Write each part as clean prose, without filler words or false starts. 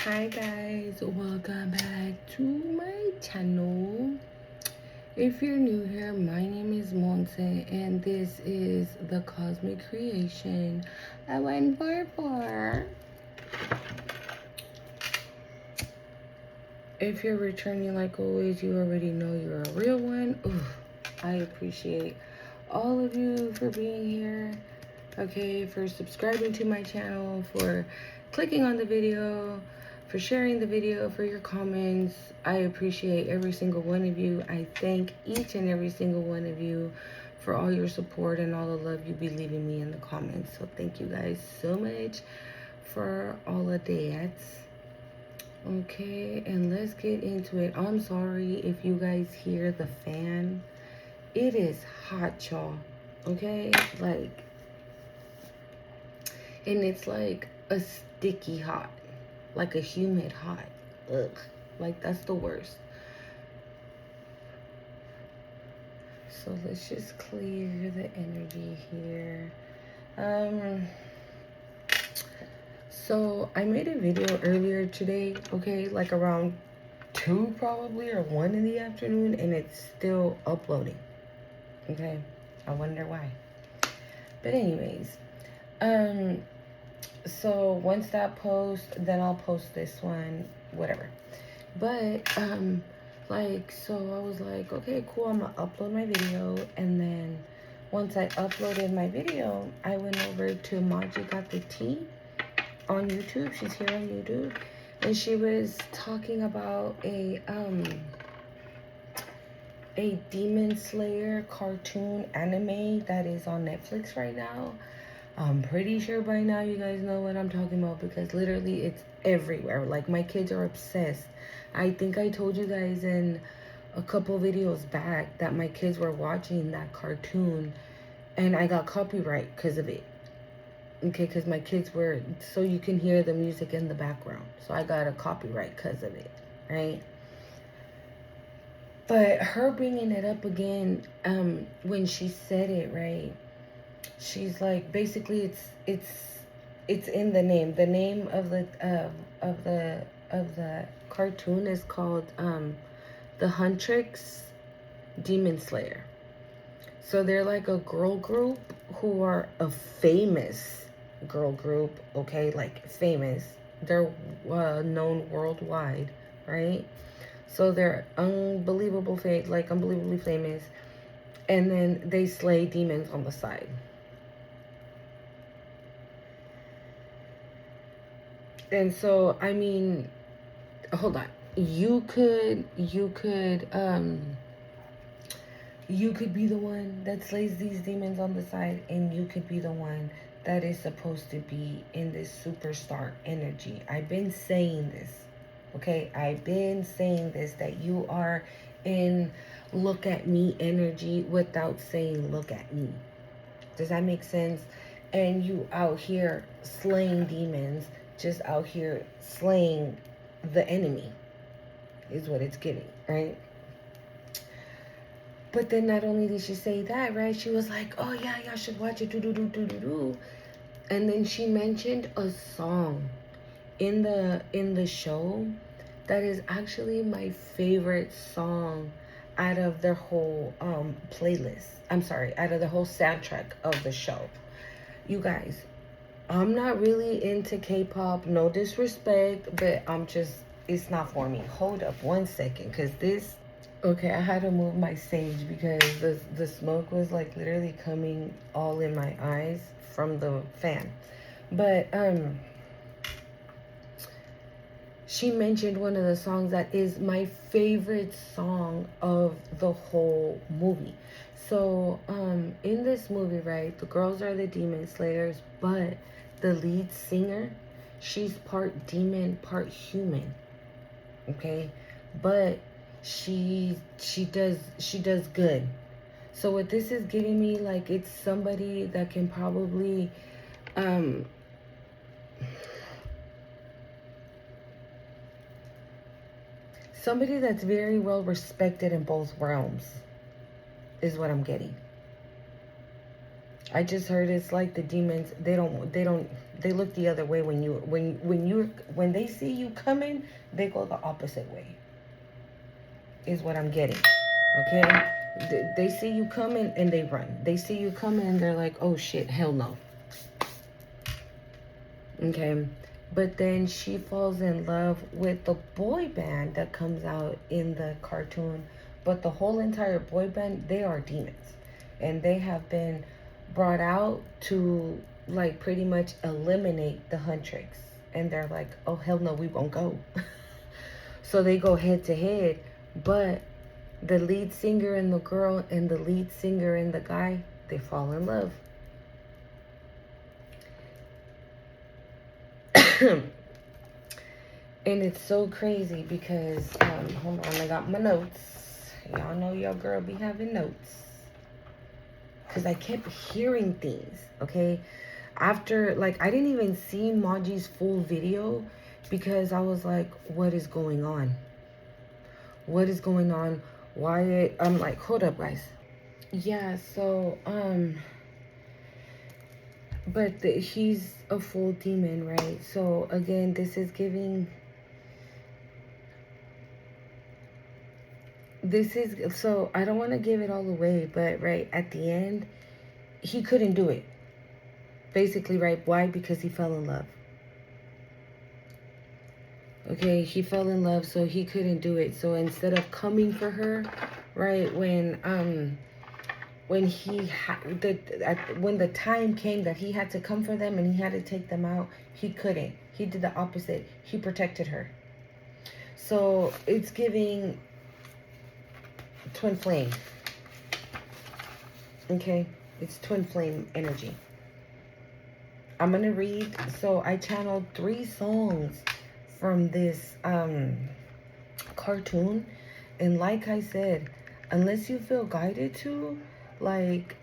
Hi guys, welcome back to my channel. If you're new here, my name is Monse and this is the Cosmic Creation. I went for. If you're returning like always, you already know you're a real one. Ooh, I appreciate all of you for being here. Okay, for subscribing to my channel, for clicking on the video, for sharing the video, for your comments. I appreciate every single one of you. I thank each and every single one of you for all your support and all the love you be leaving me in the comments. So thank you guys so much for all of that. Okay, and let's get into it. I'm sorry if you guys hear the fan. It is hot, y'all. Okay, like, and it's like a sticky hot, like a humid hot. Ugh, like that's the worst. So let's just clear the energy here. So I made a video earlier today, okay, like around 2 probably or 1 in the afternoon, and it's still uploading. Okay, I wonder why. But anyways, so once that post, then I'll post this one, whatever. But like, so I was like, okay, cool, I'm gonna upload my video. And then once I uploaded my video, I went over to Maji Got the Tea on YouTube. She's here on YouTube, and she was talking about a Demon Slayer cartoon anime that is on Netflix right now. I'm pretty sure by now you guys know what I'm talking about because literally it's everywhere. Like, my kids are obsessed. I think I told you guys in a couple videos back that my kids were watching that cartoon and I got copyright because of it. Okay, because my kids were, so you can hear the music in the background. So I got a copyright because of it, right? But her bringing it up again, when she said it, right? She's like, basically, it's in the name. The name of the cartoon is called the Huntrix Demon Slayer. So they're like a girl group who are a famous girl group. Okay, like famous. They're known worldwide, right? So they're unbelievably famous, and then they slay demons on the side. And so, I mean, hold on. You could be the one that slays these demons on the side, and you could be the one that is supposed to be in this superstar energy. I've been saying this, okay? I've been saying this, that you are in look at me energy without saying look at me. Does that make sense? And you out here slaying demons, just out here slaying the enemy, is what it's getting, right? But then not only did she say that, right? She was like, oh yeah, y'all should watch it, do. And then she mentioned a song in the show that is actually my favorite song out of their whole playlist. I'm sorry, out of the whole soundtrack of the show. You guys, I'm not really into K-pop, no disrespect, but it's not for me. Hold up 1 second, because this, okay, I had to move my sage because the smoke was like literally coming all in my eyes from the fan. But she mentioned one of the songs that is my favorite song of the whole movie. So in this movie, right, the girls are the demon slayers, but the lead singer, she's part demon, part human. Okay? But she does good. So what this is giving me, like, it's somebody that can probably somebody that's very well respected in both realms is what I'm getting. I just heard it's like the demons. They look the other way when they see you coming. They go the opposite way. Is what I'm getting. Okay, they see you coming and they run. They see you coming and they're like, oh shit, hell no. Okay, but then she falls in love with the boy band that comes out in the cartoon. But the whole entire boy band, they are demons, and they have been brought out to like pretty much eliminate the Huntrix. And they're like, oh hell no, we won't go. So they go head to head, but the lead singer and the girl and the lead singer and the guy, they fall in love. And it's so crazy because, hold on, I got my notes. Y'all know your girl be having notes. Because I kept hearing things, okay? After, like, I didn't even see Maji's full video because I was like, what is going on? What is going on? Why? I'm like, hold up, guys. Yeah, so, but he's a full demon, right? So, again, this is giving... So I don't want to give it all away, but right at the end, he couldn't do it. Basically, right? Why? Because he fell in love. Okay, he fell in love, so he couldn't do it. So instead of coming for her, right, when the time came that he had to come for them and he had to take them out, he couldn't. He did the opposite. He protected her. So it's giving twin flame. Okay, it's twin flame energy. I'm gonna read. So I channeled 3 songs from this cartoon, and like I said, unless you feel guided to, like,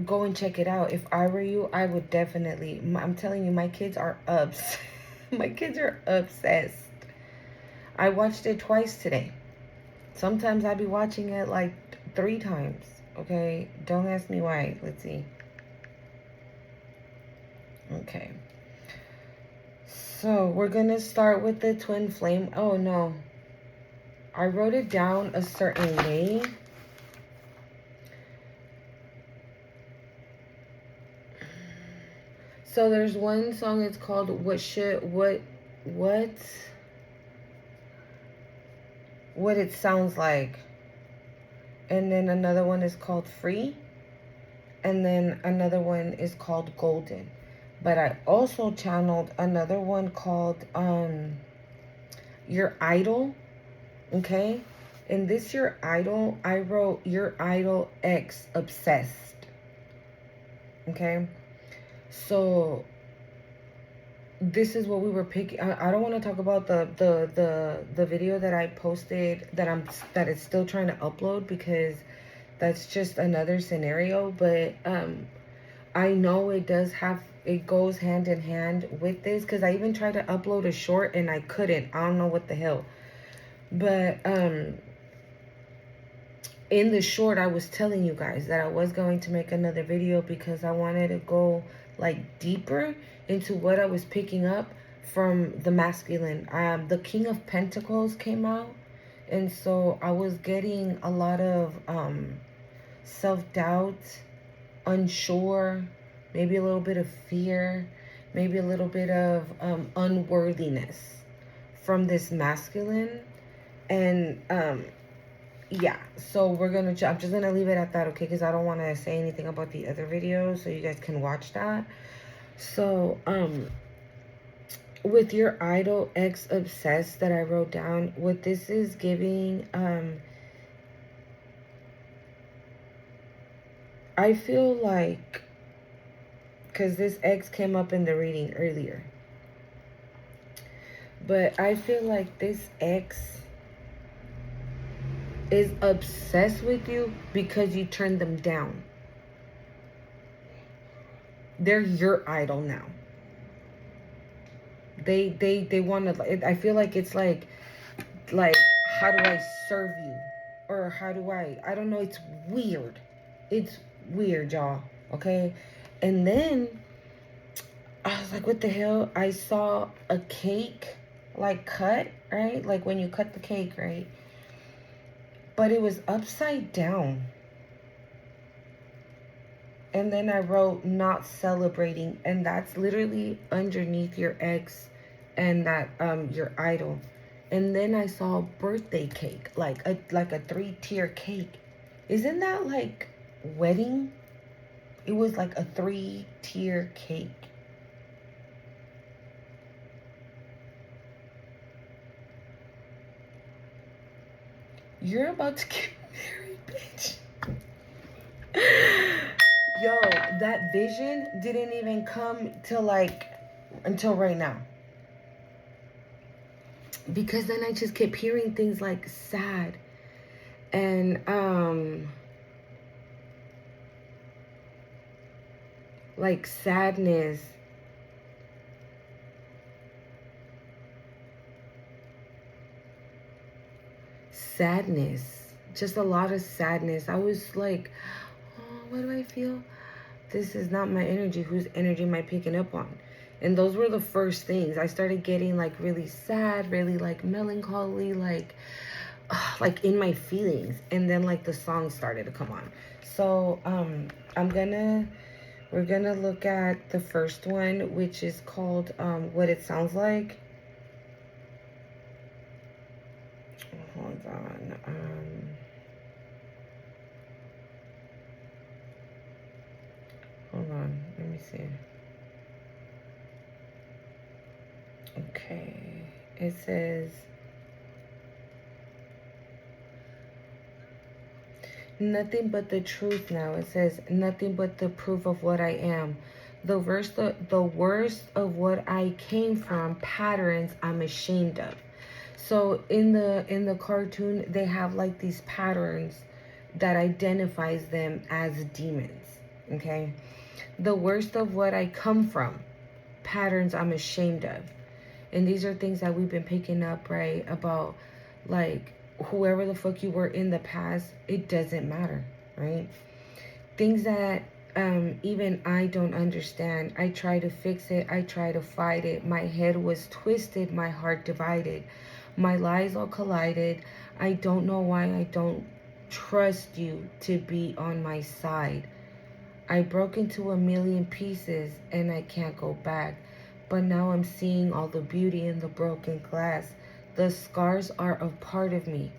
go and check it out. If I were you, I would definitely. I'm telling you, my kids are obsessed. My kids are obsessed. I watched it twice today. Sometimes I'd be watching it like 3 times. Okay, don't ask me why. Let's see. Okay. So we're gonna start with the twin flame. Oh no, I wrote it down a certain way. So there's one song, it's called what it sounds like. And then another one is called Free. And then another one is called Golden. But I also channeled another one called Your Idol. Okay? In this Your Idol, I wrote Your Idol X Obsessed. Okay? So this is what we were picking. I don't want to talk about the video that I posted that it's still trying to upload, because that's just another scenario. But I know it goes hand in hand with this, because I even tried to upload a short and I couldn't. I don't know what the hell. But in the short, I was telling you guys that I was going to make another video because I wanted to go like deeper into what I was picking up from the masculine. The King of Pentacles came out, and so I was getting a lot of self-doubt, unsure, maybe a little bit of fear, maybe a little bit of unworthiness from this masculine. And yeah, so I'm just gonna leave it at that, okay? Because I don't want to say anything about the other videos, so you guys can watch that. So with Your Idol X Obsessed that I wrote down, what this is giving, I feel like, because this X came up in the reading earlier, but I feel like this X is obsessed with you because you turned them down. They're your idol now. They want to. I feel like it's like how do I serve you, or how do I don't know. It's weird. It's weird, y'all. Okay. And then I was like, what the hell? I saw a cake like cut, right? Like when you cut the cake, right? But it was upside down. And then I wrote not celebrating, and that's literally underneath your ex and that your idol. And then I saw a birthday cake, like a 3-tier cake. Isn't that like wedding? It was like a 3-tier cake. You're about to get married, bitch. Yo, that vision didn't even come till like until right now. Because then I just kept hearing things like sad and like sadness. Sadness. Just a lot of sadness. I was like, oh, what do I feel? This is not my energy. Whose energy am I picking up on? And those were the first things. I started getting like really sad, really like melancholy, like in my feelings. And then like the song started to come on. So we're gonna look at the first one, which is called What It Sounds Like. Hold on. Hold on. Let me see. Okay. It says, nothing but the truth now. It says, nothing but the proof of what I am. The worst of what I came from, patterns I'm ashamed of. So in the cartoon, they have like these patterns that identifies them as demons. Okay. The worst of what I come from, patterns I'm ashamed of. And these are things that we've been picking up, right? About like whoever the fuck you were in the past, it doesn't matter, right? Things that even I don't understand. I try to fix it. I try to fight it. My head was twisted. My heart divided. My lies all collided. I don't know why I don't trust you to be on my side. I broke into a million pieces and I can't go back. But now I'm seeing all the beauty in the broken glass. The scars are a part of me.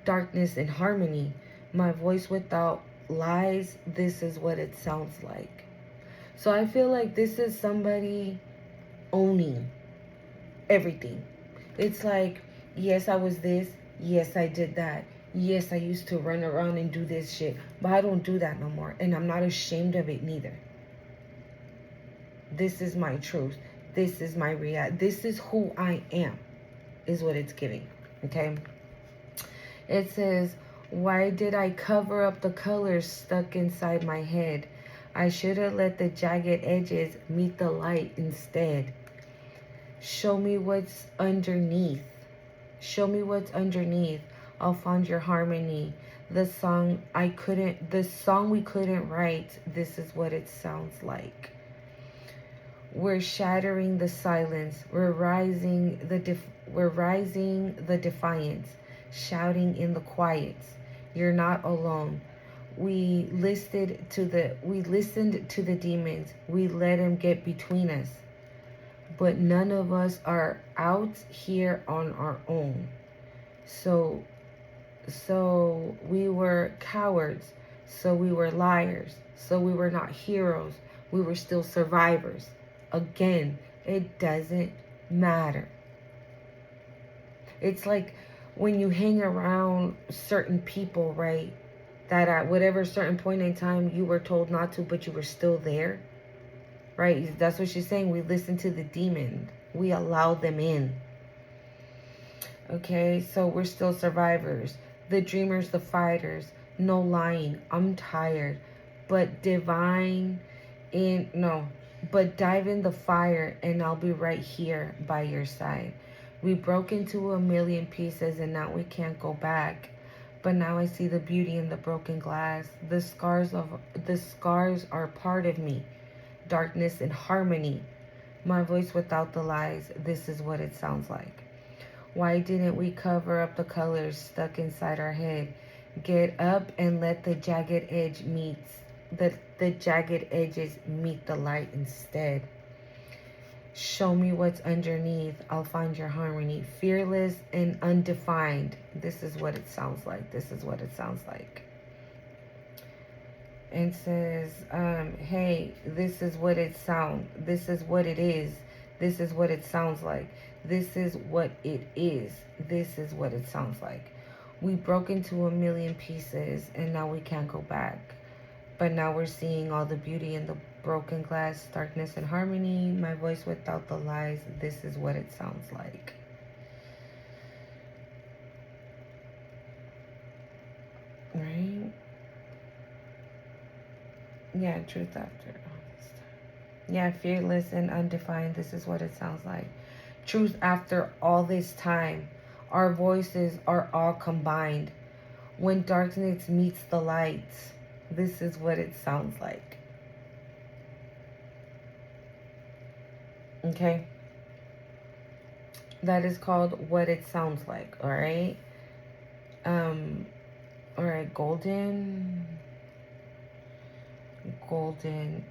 Darkness and harmony. My voice without lies. This is what it sounds like. So I feel like this is somebody owning everything. It's like, yes, I was this. Yes, I did that. Yes, I used to run around and do this shit. But I don't do that no more. And I'm not ashamed of it neither. This is my truth. This is my reality. This is who I am, is what it's giving. Okay? It says, why did I cover up the colors stuck inside my head? I should have let the jagged edges meet the light instead. Show me what's underneath. Show me what's underneath. I'll find your harmony. The song we couldn't write. This is what it sounds like. We're shattering the silence. We're rising the defiance, shouting in the quiets. You're not alone. We listened to the demons. We let them get between us. But none of us are out here on our own. So we were cowards. So we were liars. So we were not heroes. We were still survivors. Again, it doesn't matter. It's like when you hang around certain people, right? That at whatever certain point in time you were told not to, but you were still there. Right? That's what she's saying. We listened to the demon. We allowed them in. Okay, so we're still survivors. The dreamers, the fighters. No lying. I'm tired. But dive in the fire and I'll be right here by your side. We broke into a million pieces and now we can't go back. But now I see the beauty in the broken glass. The scars are part of me. Darkness and harmony. My voice without the lies. This is what it sounds like. Why didn't we cover up the colors stuck inside our head? Get up and let the jagged jagged edges meet the light instead. Show me what's underneath. I'll find your harmony. Fearless and undefined. This is what it sounds like. This is what it sounds like. And says, hey, this is what it sounds. This is what it is. This is what it sounds like. This is what it is. This is what it sounds like. We broke into a million pieces and now we can't go back. But now we're seeing all the beauty in the broken glass, darkness and harmony. My voice without the lies. This is what it sounds like. Right? Yeah, truth after all this time. Yeah, fearless and undefined. This is what it sounds like. Truth after all this time. Our voices are all combined. When darkness meets the light, this is what it sounds like. Okay? That is called what it sounds like, all right? All right, golden.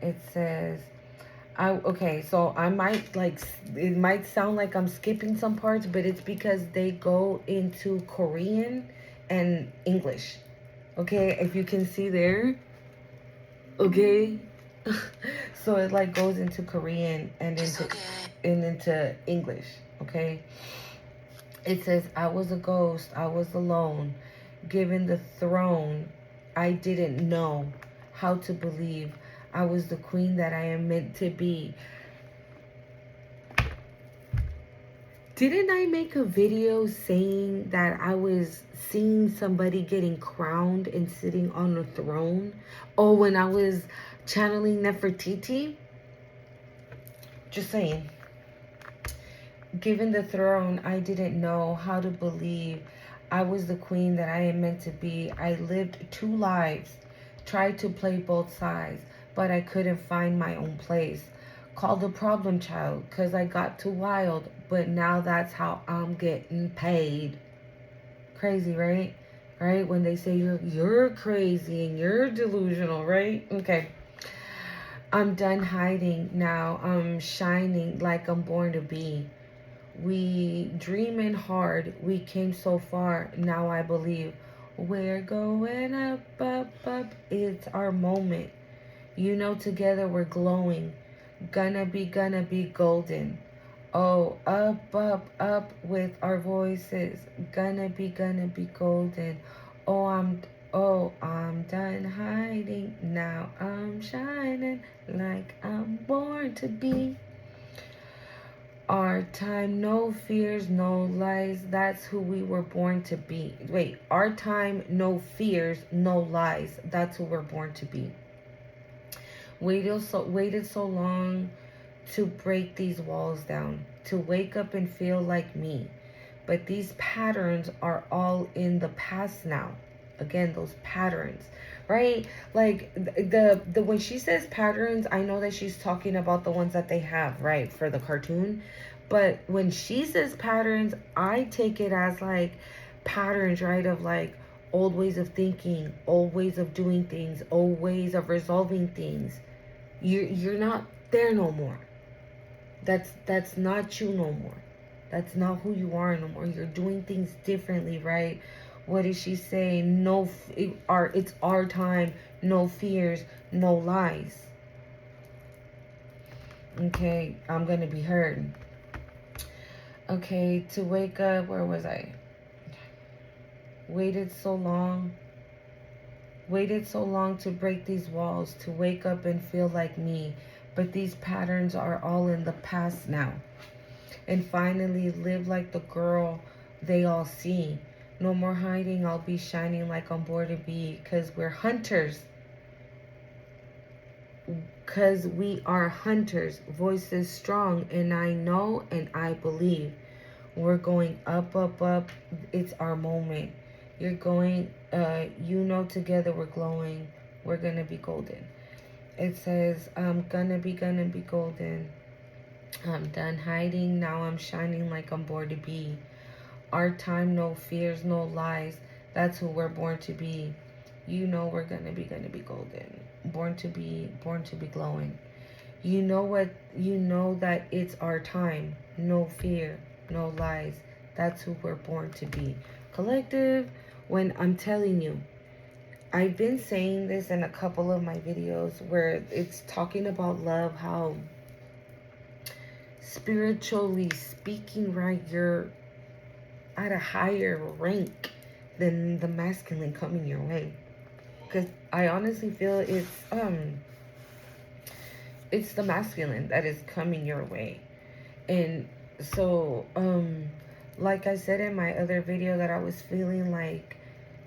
It says, okay, so I might it might sound like I'm skipping some parts, but it's because they go into Korean and English. Okay, if you can see there. Okay. So it like goes into Korean and into English. Okay. It says, I was a ghost, I was alone, given the throne. I didn't know how to believe I was the queen that I am meant to be. Didn't I make a video saying that I was seeing somebody getting crowned and sitting on a throne? Oh, when I was channeling Nefertiti? Just saying. Given the throne, I didn't know how to believe I was the queen that I am meant to be. I lived 2 lives, tried to play both sides, but I couldn't find my own place. Called a problem child because I got too wild, but now that's how I'm getting paid. Crazy, right? Right? When they say you're crazy and you're delusional, right? Okay. I'm done hiding now. I'm shining like I'm born to be. We dreaming hard. We came so far. Now I believe we're going up, up, up. It's our moment. You know, together we're glowing. Gonna be golden. Oh, up, up, up with our voices. Gonna be golden. I'm done hiding. Now I'm shining like I'm born to be. Our time, no fears, no lies. That's who we were born to be. Wait, our time, no fears, no lies. That's who we're born to be. Waited so long to break these walls down, to wake up and feel like me. But these patterns are all in the past now. Again, those patterns, right? Like the when she says patterns, I know that she's talking about the ones that they have, right, for the cartoon. But when she says patterns, I take it as like patterns, right, of like old ways of thinking, old ways of doing things, old ways of resolving things. You're not there no more. That's not you no more. That's not who you are no more. You're doing things differently, right? What did she say? It's our time. No fears, no lies. Okay, I'm gonna be heard. Okay, to wake up. Where was I? Waited so long to break these walls, to wake up and feel like me. But these patterns are all in the past now. And finally live like the girl they all see. No more hiding, I'll be shining like I'm born to be. Because we're hunters. Because we are hunters. Voices strong, and I know and I believe. We're going up, up, up. It's our moment. You're going, you know, together we're glowing. We're gonna be golden. It says, I'm gonna be golden. I'm done hiding. Now I'm shining like I'm born to be. Our time, no fears, no lies. That's who we're born to be. You know we're gonna be golden. Born to be glowing. You know what? You know that it's our time. No fear, no lies. That's who we're born to be. Collective, when I'm telling you, I've been saying this in a couple of my videos where it's talking about love, how spiritually speaking, right, you're at a higher rank than the masculine coming your way. Because I honestly feel it's the masculine that is coming your way. And so, like I said in my other video, that I was feeling like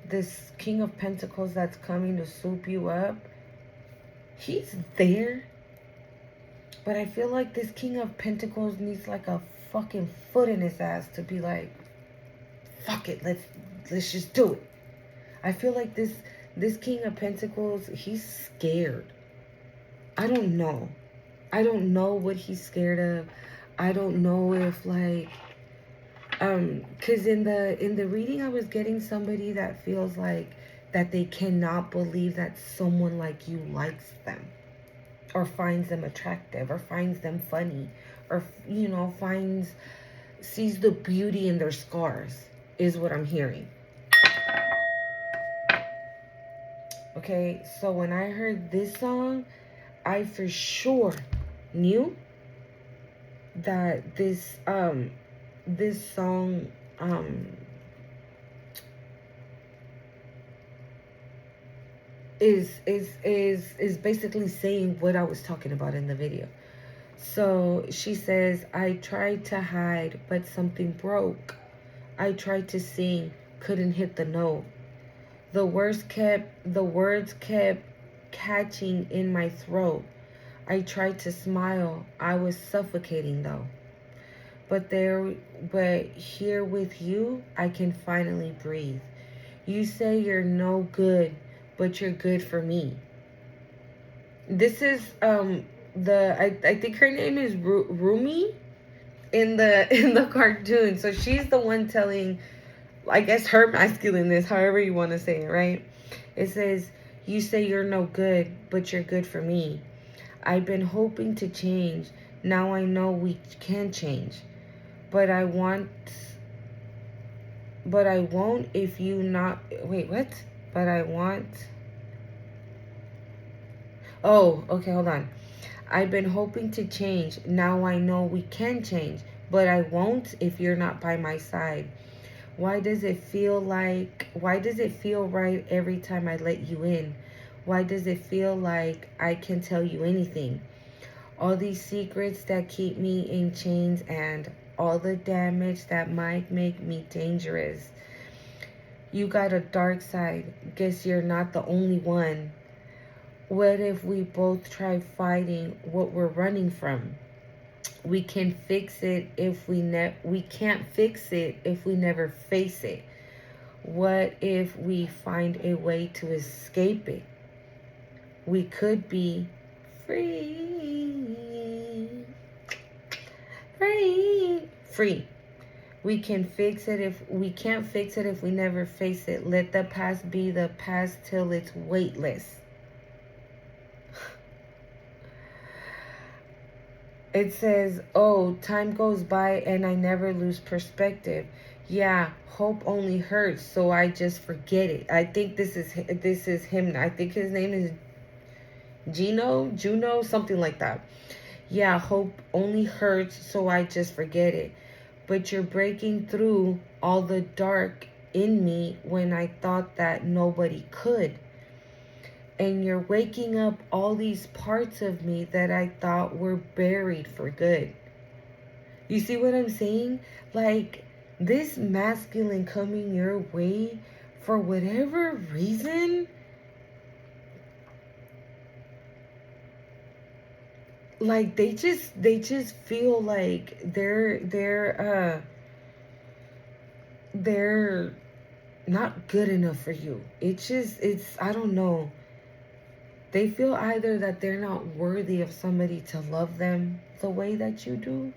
this King of Pentacles that's coming to swoop you up, he's there. But I feel like this King of Pentacles needs like a fucking foot in his ass to be like, fuck it, let's just do it. I feel like this King of Pentacles, he's scared. I don't know. I don't know what he's scared of. I don't know if like because in the reading I was getting somebody that feels like that they cannot believe that someone like you likes them or finds them attractive or finds them funny or, you know, sees the beauty in their scars is what I'm hearing. Okay, so when I heard this song, I for sure knew that this song is basically saying what I was talking about in the video. So she says, I tried to hide, but something broke. I tried to sing, couldn't hit the note. The words kept catching in my throat. I tried to smile. I was suffocating though. But here with you, I can finally breathe. You say you're no good, but you're good for me. This is I think her name is Rumi in the cartoon. So she's the one telling, I guess, her masculineness, however you want to say it, right? It says, you say you're no good, but you're good for me. I've been hoping to change. Now I know we can change. But I won't if you not, wait, what? But I want, oh, okay, hold on. I've been hoping to change. Now I know we can change. But I won't if you're not by my side. Why does it feel right every time I let you in? Why does it feel like I can tell you anything? All these secrets that keep me in chains and all the damage that might make me dangerous. You got a dark side. Guess you're not the only one. What if we both try fighting what we're running from? We can fix it if we can't fix it if we never face it. What if we find a way to escape it? We could be free. Free. We can fix it if we can't fix it if we never face it. Let the past be the past till it's weightless. It says, oh, time goes by and I never lose perspective. Yeah, hope only hurts, so I just forget it. I think this is him. I think his name is Juno, something like that. Yeah, hope only hurts, so I just forget it. But you're breaking through all the dark in me when I thought that nobody could. And you're waking up all these parts of me that I thought were buried for good. You see what I'm saying? Like, this masculine coming your way, for whatever reason, like they just feel like they're not good enough for you. It's I don't know. They feel either that they're not worthy of somebody to love them the way that you do,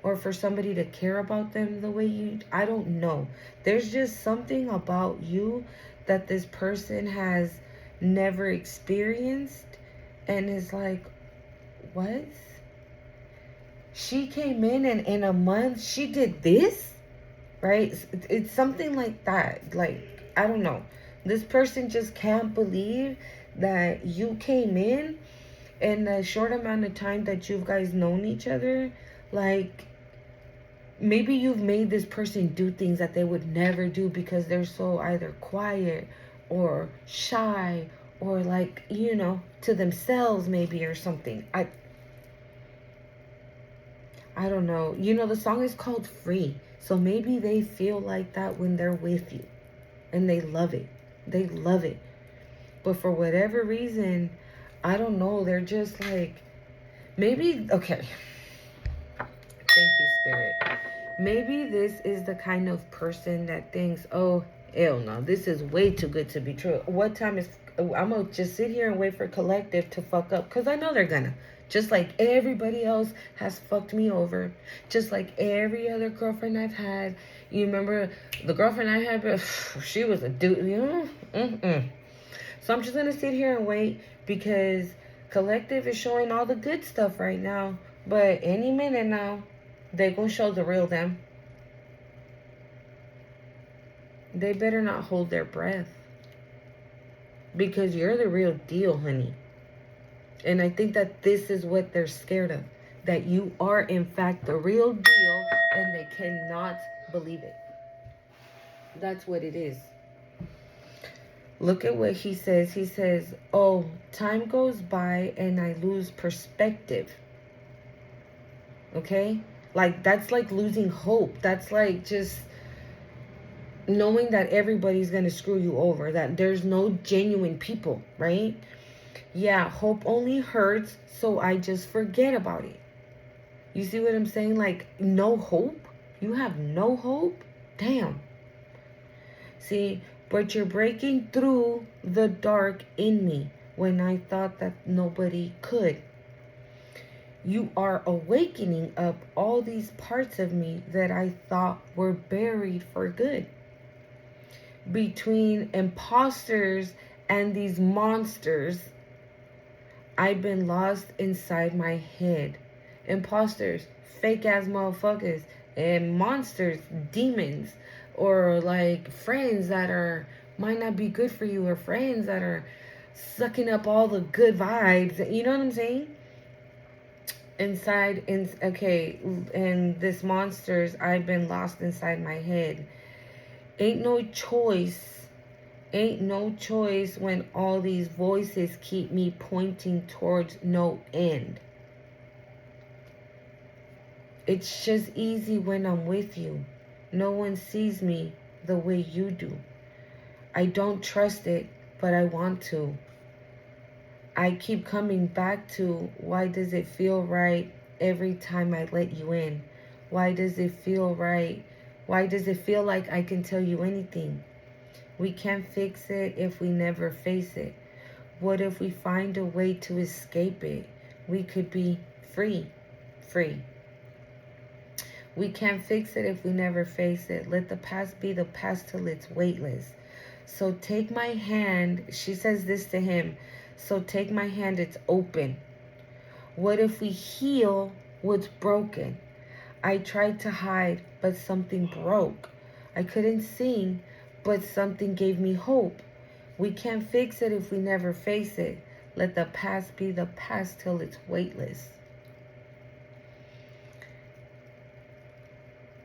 or for somebody to care about them the way you, I don't know. There's just something about you that this person has never experienced and is like, what? She came in and in a month she did this? Right? It's something like that. Like, I don't know. This person just can't believe that you came in a short amount of time that you guys known each other. Like, maybe you've made this person do things that they would never do because they're so either quiet or shy or, like, you know, to themselves maybe, or something. I don't know. You know, the song is called Free. So maybe they feel like that when they're with you. And they love it. They love it. But for whatever reason, I don't know. They're just like, maybe, okay. Thank you, Spirit. Maybe this is the kind of person that thinks, oh, hell no, this is way too good to be true. What time is, I'm going to just sit here and wait for Collective to fuck up. Because I know they're going to. Just like everybody else has fucked me over. Just like every other girlfriend I've had. You remember the girlfriend I had, but she was a dude, you know? So I'm just going to sit here and wait because Collective is showing all the good stuff right now. But any minute now, they're going to show the real them. They better not hold their breath. Because you're the real deal, honey. And I think that this is what they're scared of. That you are, in fact, the real deal, and they cannot believe it. That's what it is. Look at what he says. He says, oh, time goes by and I lose perspective. Okay? Like, that's like losing hope. That's like just knowing that everybody's going to screw you over. That there's no genuine people, right? Yeah, hope only hurts, so I just forget about it. You see what I'm saying? Like, no hope? You have no hope? Damn. See, but you're breaking through the dark in me when I thought that nobody could. You are awakening up all these parts of me that I thought were buried for good. Between imposters and these monsters, I've been lost inside my head. Imposters, fake ass motherfuckers, and monsters, demons, or like friends that are might not be good for you, or friends that are sucking up all the good vibes. You know what I'm saying? Okay, and this monsters, I've been lost inside my head. Ain't no choice. Ain't no choice when all these voices keep me pointing towards no end. It's just easy when I'm with you. No one sees me the way you do. I don't trust it, but I want to. I keep coming back to, why does it feel right every time I let you in? Why does it feel right? Why does it feel like I can tell you anything? We can't fix it if we never face it. What if we find a way to escape it? We could be free. Free. We can't fix it if we never face it. Let the past be the past till it's weightless. So take my hand. She says this to him. So take my hand, it's open. What if we heal what's broken? I tried to hide, but something broke. I couldn't sing, but something gave me hope. We can't fix it if we never face it. Let the past be the past till it's weightless.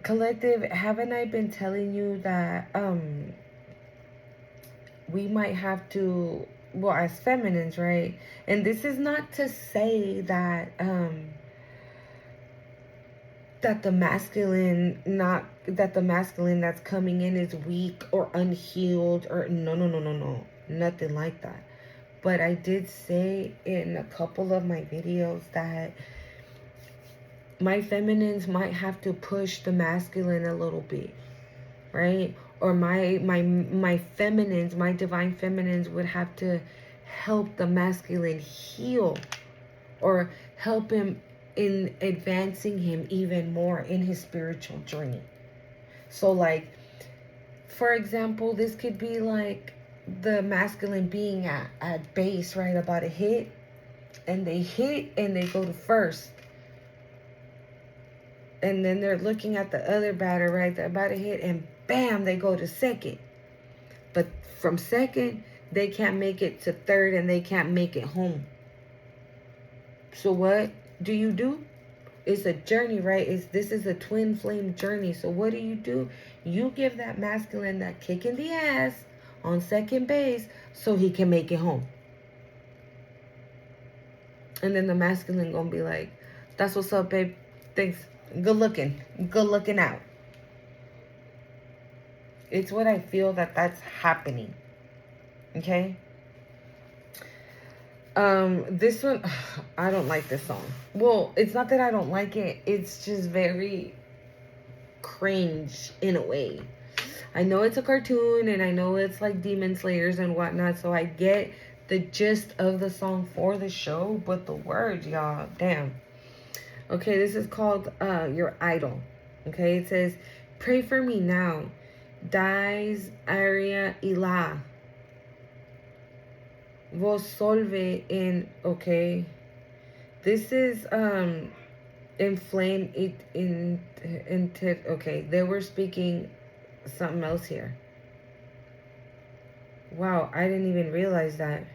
Collective, haven't I been telling you that we might have to, well, as feminines, right? And this is not to say that that the masculine that's coming in is weak or unhealed, or no, nothing like that. But I did say in a couple of my videos that my feminines might have to push the masculine a little bit, right? Or my feminines, my divine feminines would have to help the masculine heal, or help him in advancing him even more in his spiritual journey. So like, for example, this could be like the masculine being at base, right, about to hit, and they hit and they go to first, and then they're looking at the other batter, right, they're about to hit, and bam, they go to second. But from second, they can't make it to third, and they can't make it home. So what do? It's a journey, right? This is a twin flame journey. So what do? You give that masculine that kick in the ass on second base so he can make it home. And then the masculine gonna be like, that's what's up, babe. Thanks. Good looking. Good looking out. It's what I feel that's happening. Okay? This one, I don't like this song. Well, it's not that I don't like it. It's just very cringe in a way. I know it's a cartoon, and I know it's like Demon Slayers and whatnot, so I get the gist of the song for the show, but the words, y'all, damn. Okay, this is called Your Idol. Okay, it says, pray for me now. Dies aria ila. Vos solve in, okay. This is inflame it in okay, they were speaking something else here. Wow, I didn't even realize that.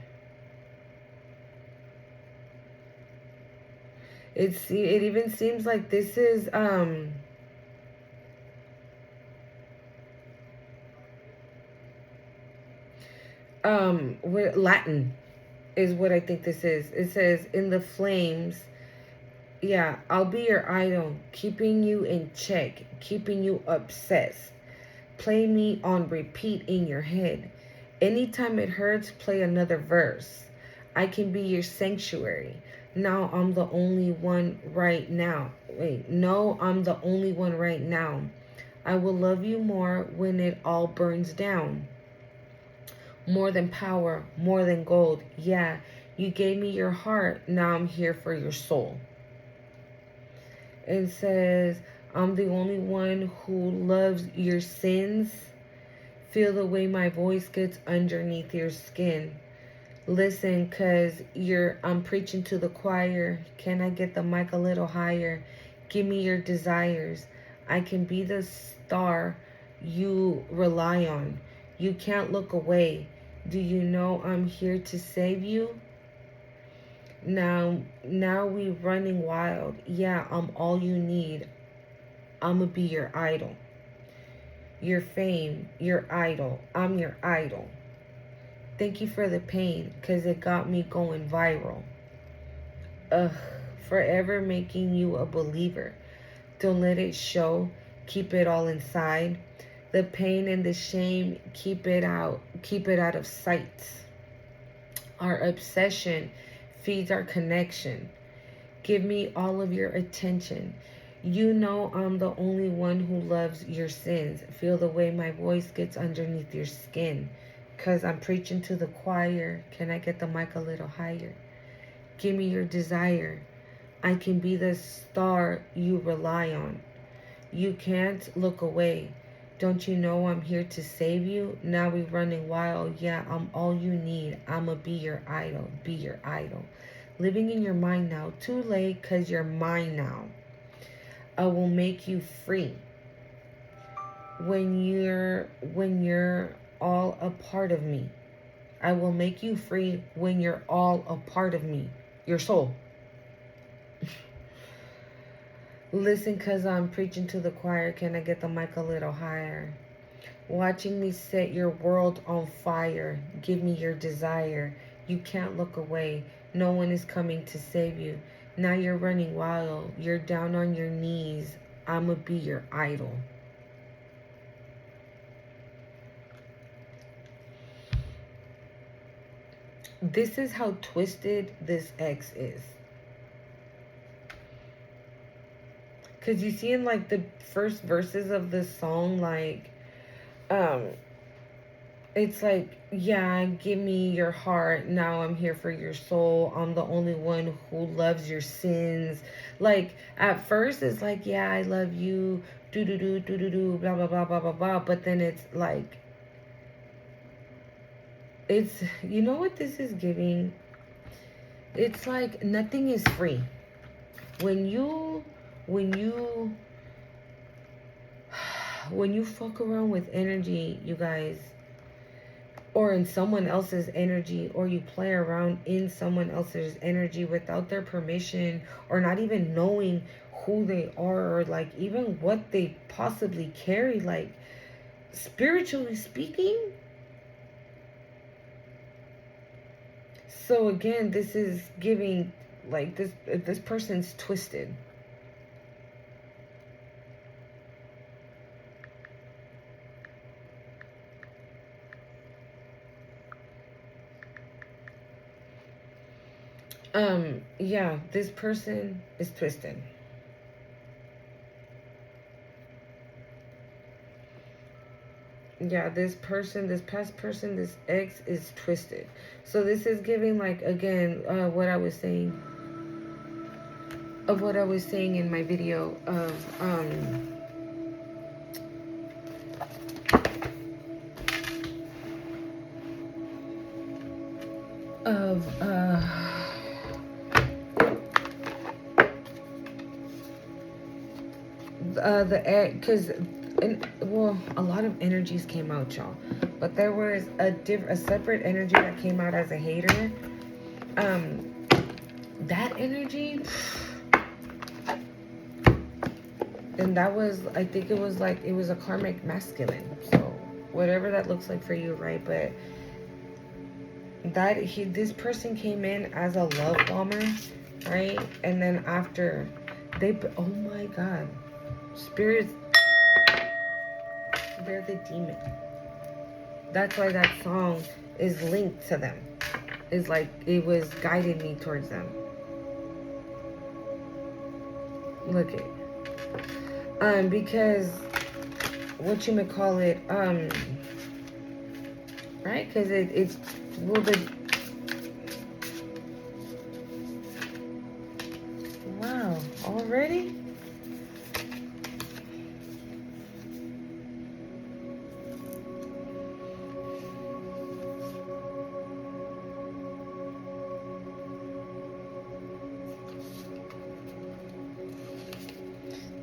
It even seems like this is Latin is what I think this is. It says, in the flames, yeah, I'll be your idol, keeping you in check, keeping you obsessed. Play me on repeat in your head. Anytime it hurts, play another verse. I can be your sanctuary. Now I'm the only one right now. Wait, no, I'm the only one right now. I will love you more when it all burns down. More than power, more than gold. Yeah, you gave me your heart. Now I'm here for your soul. It says, I'm the only one who loves your sins. Feel the way my voice gets underneath your skin. Listen, cause I'm preaching to the choir. Can I get the mic a little higher? Give me your desires. I can be the star you rely on. You can't look away. Do you know I'm here to save you? Now we running wild. Yeah, I'm all you need. I'ma be your idol. Your fame, your idol. I'm your idol. Thank you for the pain, cause it got me going viral. Ugh, forever making you a believer. Don't let it show. Keep it all inside. The pain and the shame, keep it out. Keep it out of sight. Our obsession feeds our connection. Give me all of your attention. You know I'm the only one who loves your sins. Feel the way my voice gets underneath your skin. Cause I'm preaching to the choir. Can I get the mic a little higher? Give me your desire. I can be the star you rely on. You can't look away. Don't you know I'm here to save you? Now we running wild. Yeah, I'm all you need. I'ma be your idol. Be your idol. Living in your mind now. Too late, cause you're mine now. I will make you free. When you're all a part of me. I will make you free when you're all a part of me. Your soul. Listen, cause I'm preaching to the choir. Can I get the mic a little higher? Watching me set your world on fire. Give me your desire. You can't look away. No one is coming to save you. Now you're running wild. You're down on your knees. I'ma be your idol. This is how twisted this ex is. Because you see in like the first verses of this song, like um it's like, yeah, give me your heart, now I'm here for your soul, I'm the only one who loves your sins. Like at first it's like, yeah, I love you, do blah blah blah blah blah blah, but then it's like, it's, you know what this is giving? It's like nothing is free. When you when you when you fuck around with energy, you guys, or in someone else's energy, or you play around in someone else's energy without their permission, or not even knowing who they are, or like even what they possibly carry, like spiritually speaking. So again, this is giving like this person's twisted. Yeah, this person is twisted. Yeah, this person, this past person, this ex is twisted. So this is giving like, again, what I was saying, of what I was saying in my video of the air, because, well, a lot of energies came out, y'all, but there was a separate energy that came out as a hater. That energy, and that was, I think it was like, it was a karmic masculine, so whatever that looks like for you, right? But this person came in as a love bomber, right? And then after oh my god, spirits, they're the demon. That's why that song is linked to them. Is like, it was guiding me towards them. Look it. Because what you may call it, right? Because it's, well, wow, already?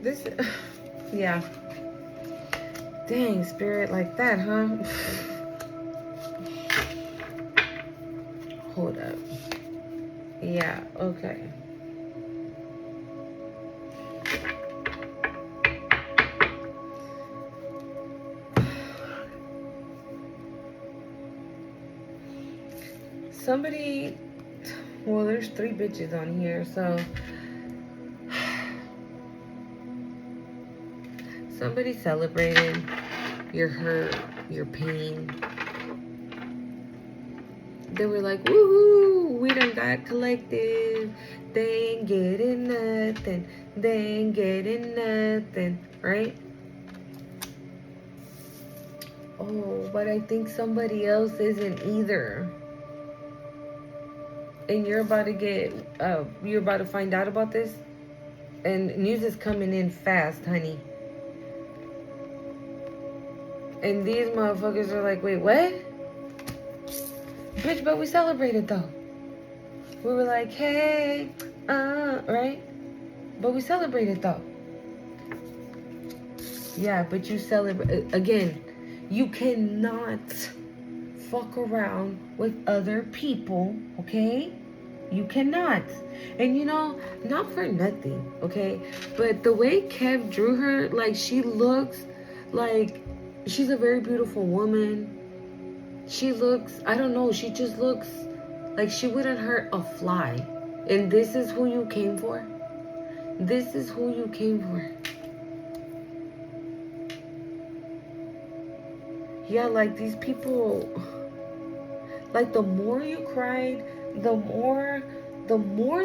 This, yeah. Dang, spirit, like that, huh? Hold up. Yeah, okay. Somebody, well, there's 3 bitches on here, so somebody celebrated your hurt, your pain. They were like, woohoo, we done got collective. They ain't getting nothing. They ain't getting nothing, right? Oh, but I think somebody else isn't either. And you're about to find out about this. And news is coming in fast, honey. And these motherfuckers are like, wait, what? Bitch, but we celebrated though. We were like, hey, right? But we celebrated though. Yeah, but you celebrate, again, you cannot fuck around with other people, okay? You cannot. And you know, not for nothing, okay? But the way Kev drew her, like, she looks like she's a very beautiful woman. She looks, I don't know, she just looks like she wouldn't hurt a fly. And this is who you came for? This is who you came for? Yeah, like these people, like the more you cried, the more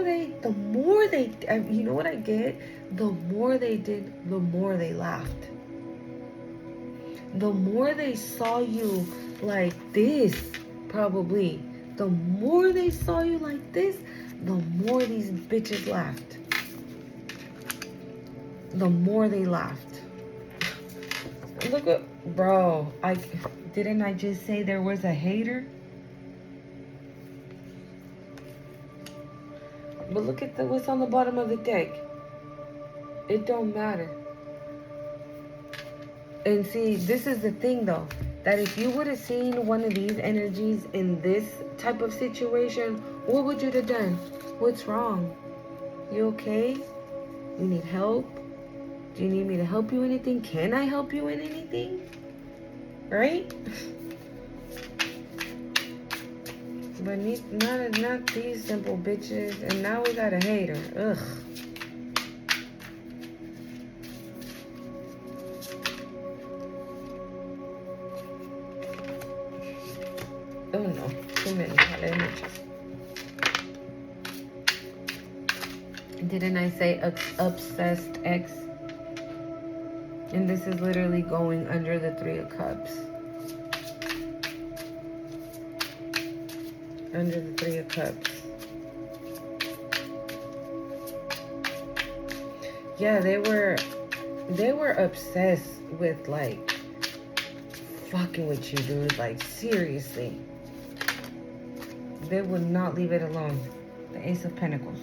they, you know what I get? The more they did, the more they laughed. the more they saw you like this, probably, the more they saw you like this, the more these bitches laughed. The more they laughed. Look at, bro, didn't I just say there was a hater? But look at what's on the bottom of the deck. It don't matter. And see, this is the thing though, that if you would have seen one of these energies in this type of situation, what would you have done? What's wrong? You okay? You need help? Do you need me to help you anything? Can I help you in anything? Right? But not these simple bitches. And now we got a hater. Ugh. Oh no, too many. Let me just. Didn't I say obsessed ex? And this is literally going under the 3 of Cups. Under the 3 of Cups. Yeah, they were obsessed with like fucking with you, dude. Like seriously. They would not leave it alone. The Ace of Pentacles.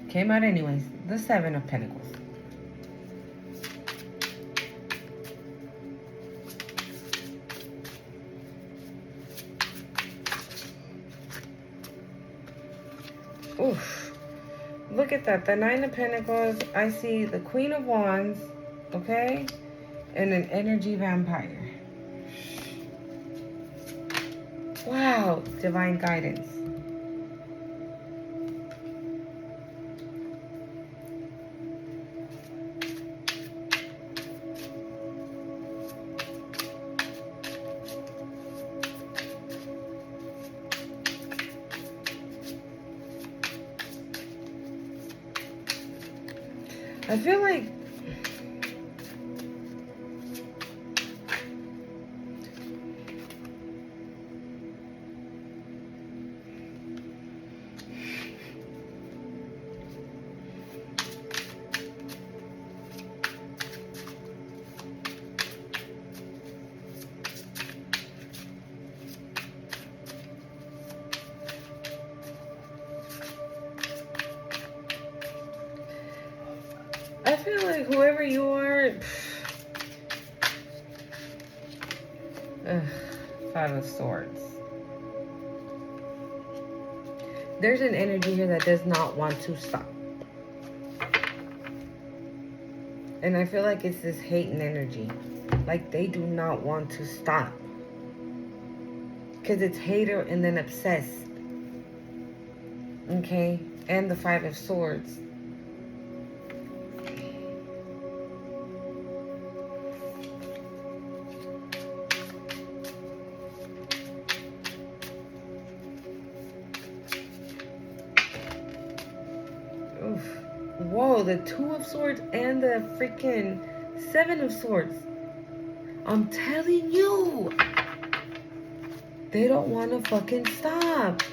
Came out anyways. The 7 of Pentacles. Oof. Look at that. The 9 of Pentacles. I see the Queen of Wands. Okay? And an energy vampire. Wow. Divine guidance. I feel like whoever you are, 5 of Swords. There's an energy here that does not want to stop. And I feel like it's this hating energy. Like they do not want to stop. Because it's hater and then obsessed. Okay? And the 5 of Swords. Oof. Whoa, the 2 of Swords and the freaking 7 of Swords. I'm telling you. They don't want to fucking stop.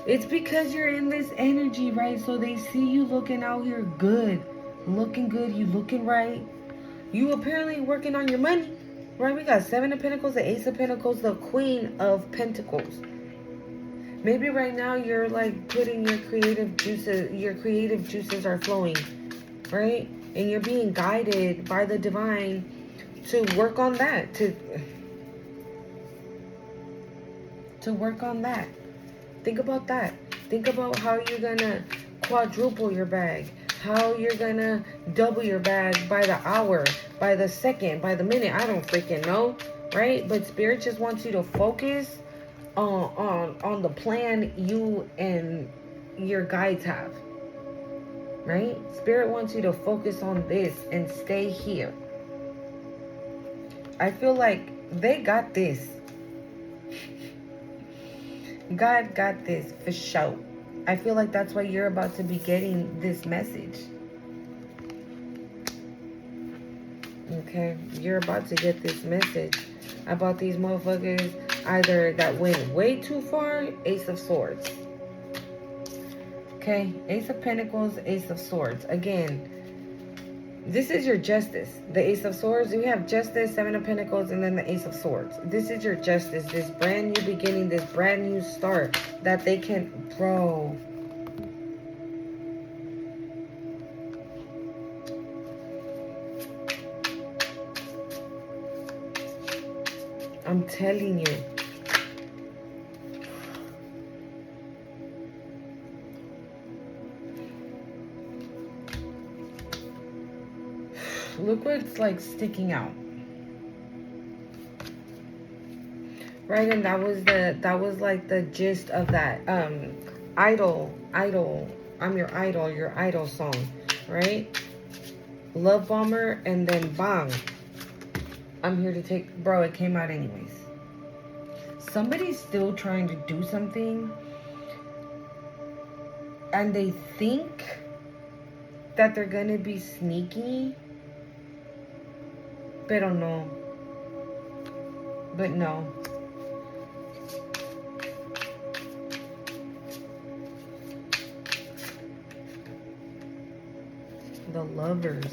It's because you're in this energy, right? So they see you looking out here good. Looking good. You looking right. You apparently working on your money. Right? We got 7 of Pentacles, the Ace of Pentacles, the Queen of Pentacles. Maybe right now you're like putting your creative juices are flowing, right? And you're being guided by the divine to work on that, to work on that. Think about that. Think about how you're gonna quadruple your bag, how you're gonna double your bag by the hour, by the second, by the minute. I don't freaking know, right? But Spirit just wants you to focus on the plan you and your guides have, right? Spirit wants you to focus on this and stay here. I feel like they got this. God got this for sure. I feel like that's why you're about to be getting this message. Okay, you're about to get this message about these motherfuckers either that went way too far. Ace of Swords. Okay, Ace of Pentacles, Ace of Swords. Again, this is your justice. The Ace of Swords, you have justice, Seven of Pentacles, and then the Ace of Swords. This is your justice, this brand new beginning, this brand new start that they can, bro. I'm telling you. Look what's like sticking out. Right, and that was like the gist of that idol, I'm your idol song, right? Love Bomber, and then bang, I'm here to take, bro, it came out anyways. Somebody's still trying to do something and they think that they're gonna be sneaky, pero no. But no. The Lovers.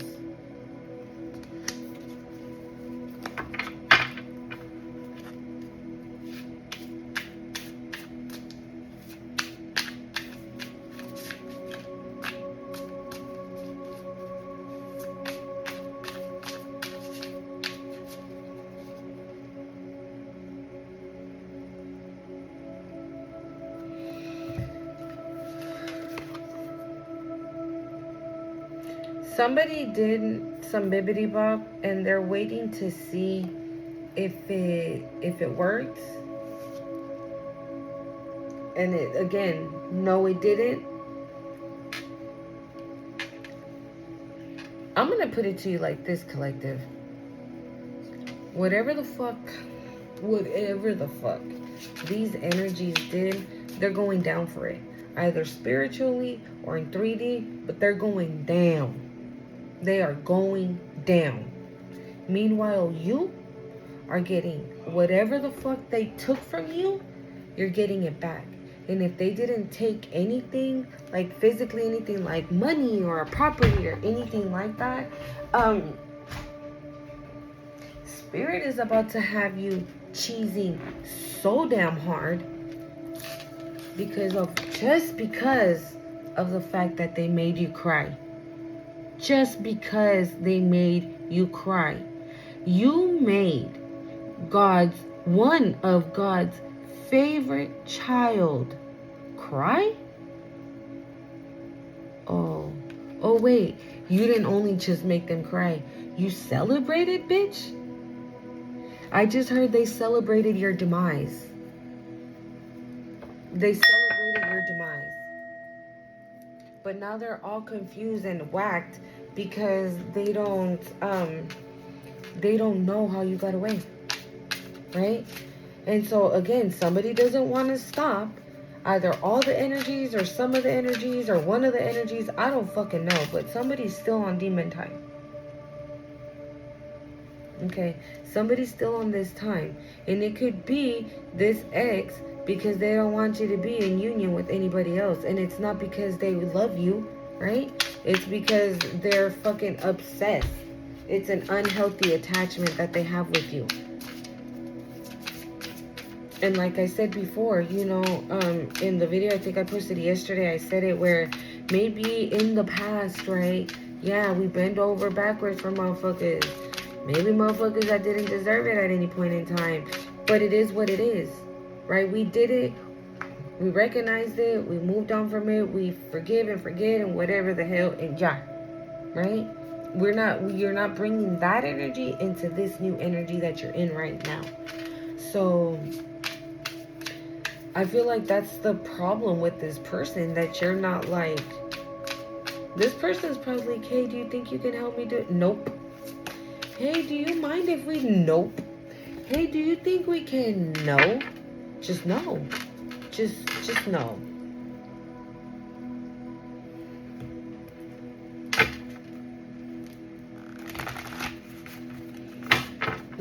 Somebody did some bibbity bop and they're waiting to see if it works. And it, again, no, it didn't. I'm gonna put it to you like this, collective. Whatever the fuck these energies did, they're going down for it. Either spiritually or in 3D, but they're going down. They are going down. Meanwhile, you are getting whatever the fuck they took from you, you're getting it back. And if they didn't take anything, like physically anything, like money or a property or anything like that, Spirit is about to have you cheesing so damn hard because of the fact that they made you cry. Just because they made you cry. You made one of God's favorite child cry? Oh wait, you didn't only just make them cry. You celebrated, bitch? I just heard they celebrated your demise. They celebrated your demise. But now they're all confused and whacked because they don't know how you got away. Right? And so again, somebody doesn't want to stop either all the energies or some of the energies or one of the energies. I don't fucking know, but somebody's still on demon time. Okay, somebody's still on this time. And it could be this ex because they don't want you to be in union with anybody else. And it's not because they love you, right? It's because they're fucking obsessed. It's an unhealthy attachment that they have with you. And like I said before, you know, in the video I think I posted yesterday, I said it where maybe in the past, right? Yeah, we bend over backwards for motherfuckers. Maybe motherfuckers that didn't deserve it at any point in time. But it is what it is, right? We did it. We recognized it. We moved on from it. We forgive and forget and whatever the hell. And yeah, right? You're not bringing that energy into this new energy that you're in right now. So I feel like that's the problem with this person, that you're not like, this person's probably like, hey, do you think you can help me do it? Nope. Hey, do you mind if we, nope. Hey, do you think we can, no. Just no. Just no.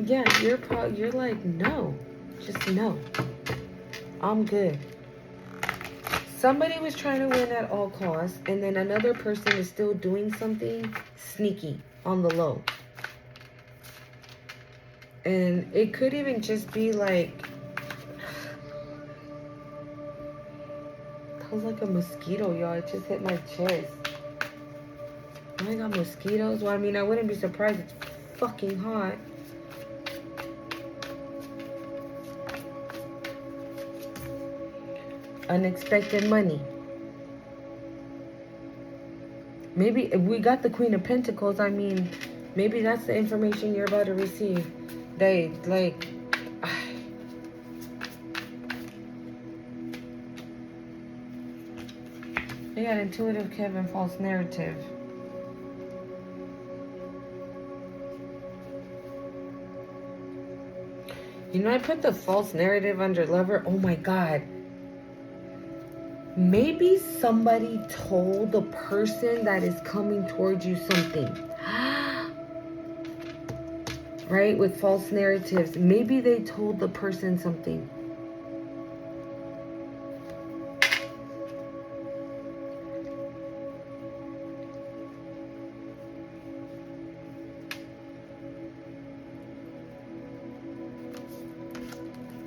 Yeah, you're like, no. Just no. I'm good. Somebody was trying to win at all costs, and then another person is still doing something sneaky on the low. And it could even just be like, that was like a mosquito, y'all. It just hit my chest. Oh, I got mosquitoes. Well, I mean, I wouldn't be surprised. It's fucking hot. Unexpected money. Maybe if we got the Queen of Pentacles, I mean, maybe that's the information you're about to receive. They, like, they got intuitive Kevin, false narrative. You know, I put the false narrative under lover. Oh my God. Maybe somebody told the person that is coming towards you something. Right? With false narratives. Maybe they told the person something.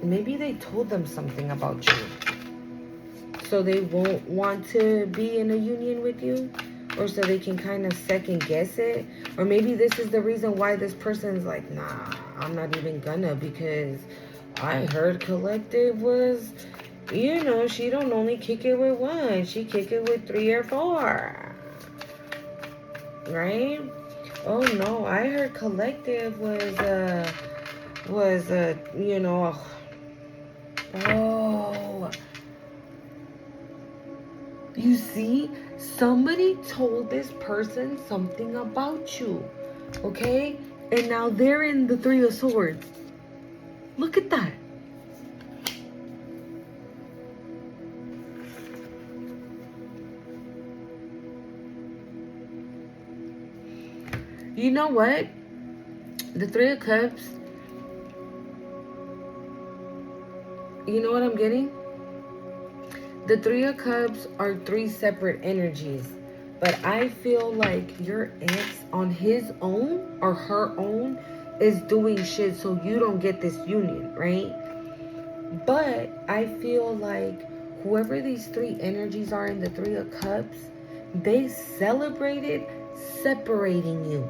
Maybe they told them something about you. So they won't want to be in a union with you, or so they can kind of second guess it, or maybe this is the reason why this person's like, nah, I'm not even gonna, because I heard collective was, you know, she don't only kick it with one, she kick it with 3 or 4, right? Oh no, I heard collective was you know, oh. You see, somebody told this person something about you, okay? And now they're in the 3 of Swords. Look at that. You know what? The 3 of Cups, you know what I'm getting? The 3 of Cups are 3 separate energies. But I feel like your ex on his own or her own is doing shit so you don't get this union, right? But I feel like whoever these 3 energies are in the 3 of Cups, they celebrated separating you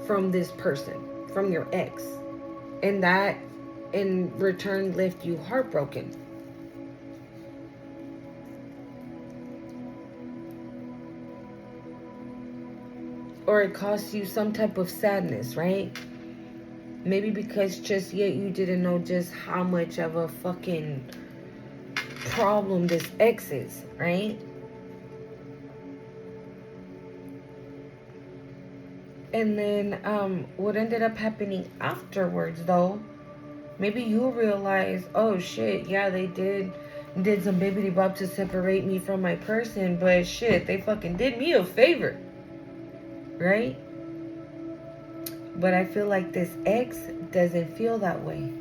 from this person, from your ex. And that in return left you heartbroken. Or it costs you some type of sadness, right? Maybe because just yet you didn't know just how much of a fucking problem this ex is, right? And then what ended up happening afterwards, though, maybe you realize, oh shit, yeah, they did some bibbity bop to separate me from my person, but shit, they fucking did me a favor, right? But I feel like this ex doesn't feel that way.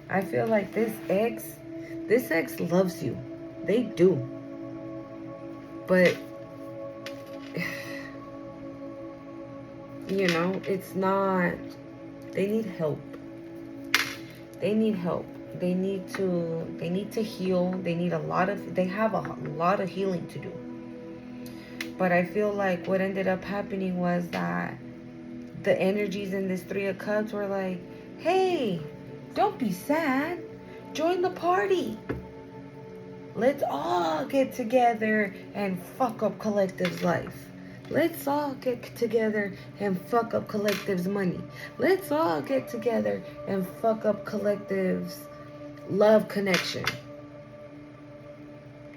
I feel like this ex loves you. They do. But, you know, it's not, they need help. They need help. They need to heal. They have a lot of healing to do. But I feel like what ended up happening was that the energies in this 3 of Cups were like, hey, don't be sad. Join the party. Let's all get together and fuck up Collective's life. Let's all get together and fuck up Collective's money. Let's all get together and fuck up Collective's love connection.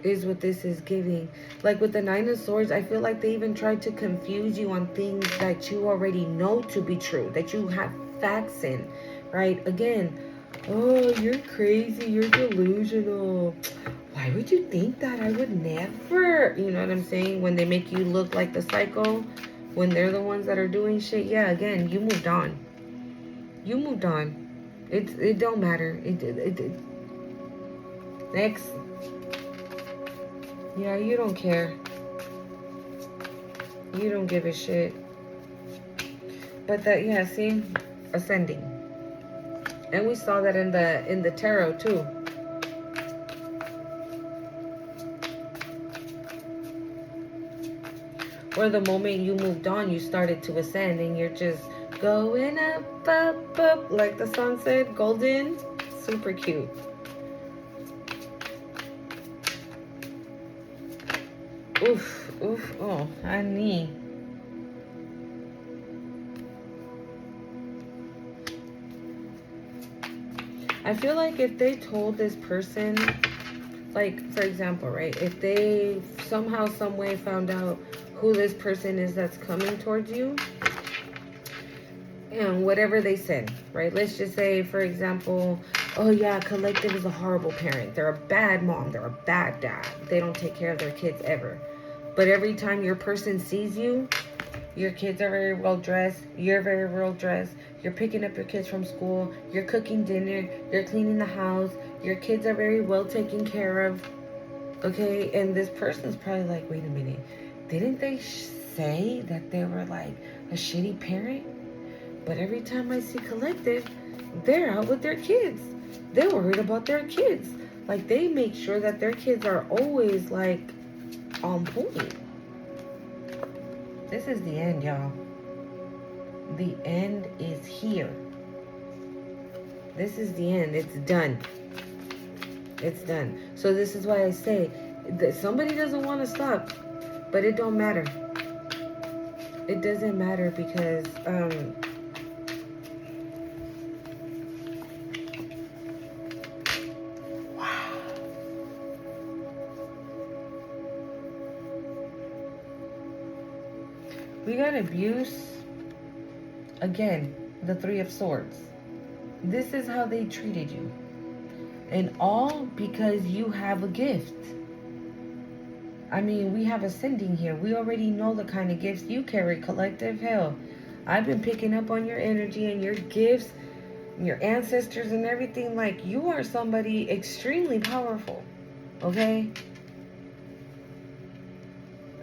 Is what this is giving. Like with the 9 of Swords, I feel like they even tried to confuse you on things that you already know to be true, that you have facts in, right? Again, oh, you're crazy, you're delusional. Why would you think that? I would never. You know what I'm saying? When they make you look like the psycho, when they're the ones that are doing shit. Yeah, again, you moved on. You moved on. It don't matter. Next. Yeah, you don't care. You don't give a shit. But that, yeah, see, ascending, and we saw that in the tarot too. Or the moment you moved on, you started to ascend, and you're just going up, up, up, like the song said, golden. Super cute. Oof, oof, oh, honey. I feel like if they told this person, like, for example, right, if they somehow, some way found out who this person is that's coming towards you, and whatever they said, right, let's just say, for example, oh yeah, Collective is a horrible parent. They're a bad mom. They're a bad dad. They don't take care of their kids ever. But every time your person sees you, your kids are very well dressed. You're very well dressed. You're picking up your kids from school. You're cooking dinner. You're cleaning the house. Your kids are very well taken care of. Okay, and this person's probably like, wait a minute. Didn't they say that they were like a shitty parent? But every time I see Collective, they're out with their kids. They're worried about their kids. Like, they make sure that their kids are always like on point. This is the end, y'all. The end is here. This is the end. It's done. It's done. So this is why I say that somebody doesn't want to stop, but it don't matter. It doesn't matter because we got abuse. Again, the Three of Swords. This is how they treated you. And all because you have a gift. I mean, we have ascending here. We already know the kind of gifts you carry, Collective. Hell, I've been picking up on your energy and your gifts, your ancestors and everything. Like, you are somebody extremely powerful. Okay?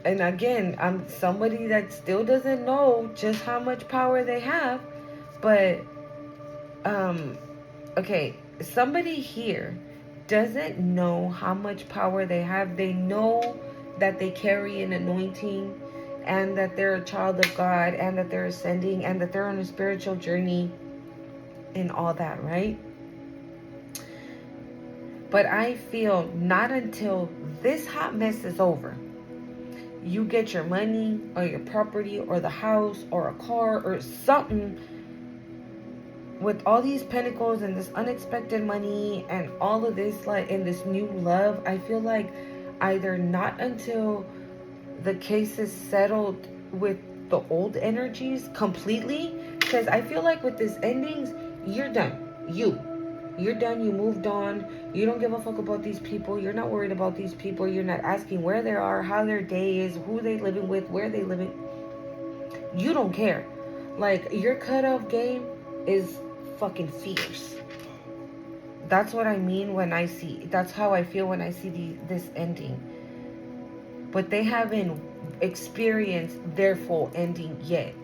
And again, I'm somebody that still doesn't know just how much power they have. But, okay, somebody here doesn't know how much power they have. They know that they carry an anointing and that they're a child of God and that they're ascending and that they're on a spiritual journey and all that, right? But I feel not until this hot mess is over, you get your money or your property or the house or a car or something, with all these pentacles and this unexpected money and all of this, like, in this new love, I feel like either not until the case is settled with the old energies completely, because I feel like with this endings, you're done. You're done. You moved on. You don't give a fuck about these people. You're not worried about these people. You're not asking where they are, how their day is, who they living with, where they living. You don't care. Like, your cutoff game is fucking fierce. That's what I mean when I see, that's how I feel when I see this ending. But they haven't experienced their full ending yet.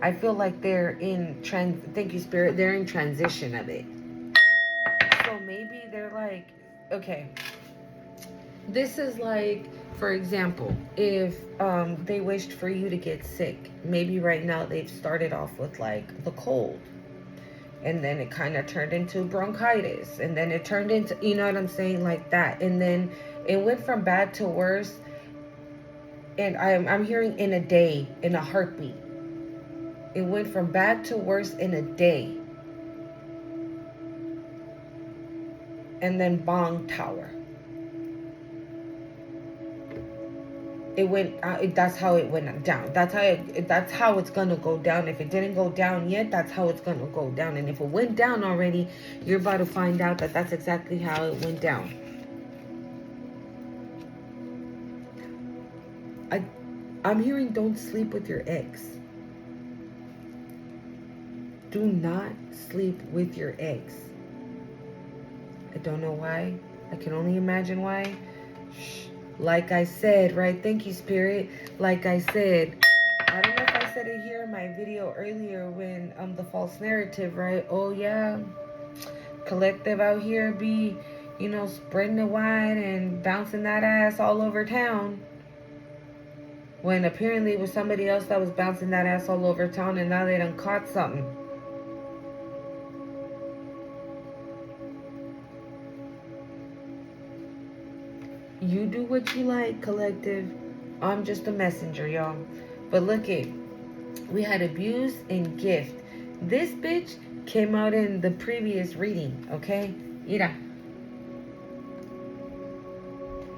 I feel like they're in thank you, Spirit, they're in transition of it. So maybe they're like, okay, this is like, for example, if they wished for you to get sick, maybe right now they've started off with like the cold, and then it kind of turned into bronchitis, and then it turned into, you know what I'm saying, like that, and then it went from bad to worse. And I'm hearing in a day, in a heartbeat. It went from bad to worse in a day. And then bong tower. It went. That's how it went down. That's how it's gonna go down. If it didn't go down yet, that's how it's gonna go down. And if it went down already, you're about to find out that that's exactly how it went down. I'm hearing don't sleep with your ex. Do not sleep with your ex. I don't know why. I can only imagine why. Like I said, right? Thank you, Spirit. Like I said, I don't know if I said it here in my video earlier when the false narrative, right? Oh yeah, collective out here be, you know, spreading the wine and bouncing that ass all over town. When apparently it was somebody else that was bouncing that ass all over town, and now they done caught something. You do what you like, collective. I'm just a messenger, y'all. But look it. We had abuse and gift. This bitch came out in the previous reading, okay? Mira.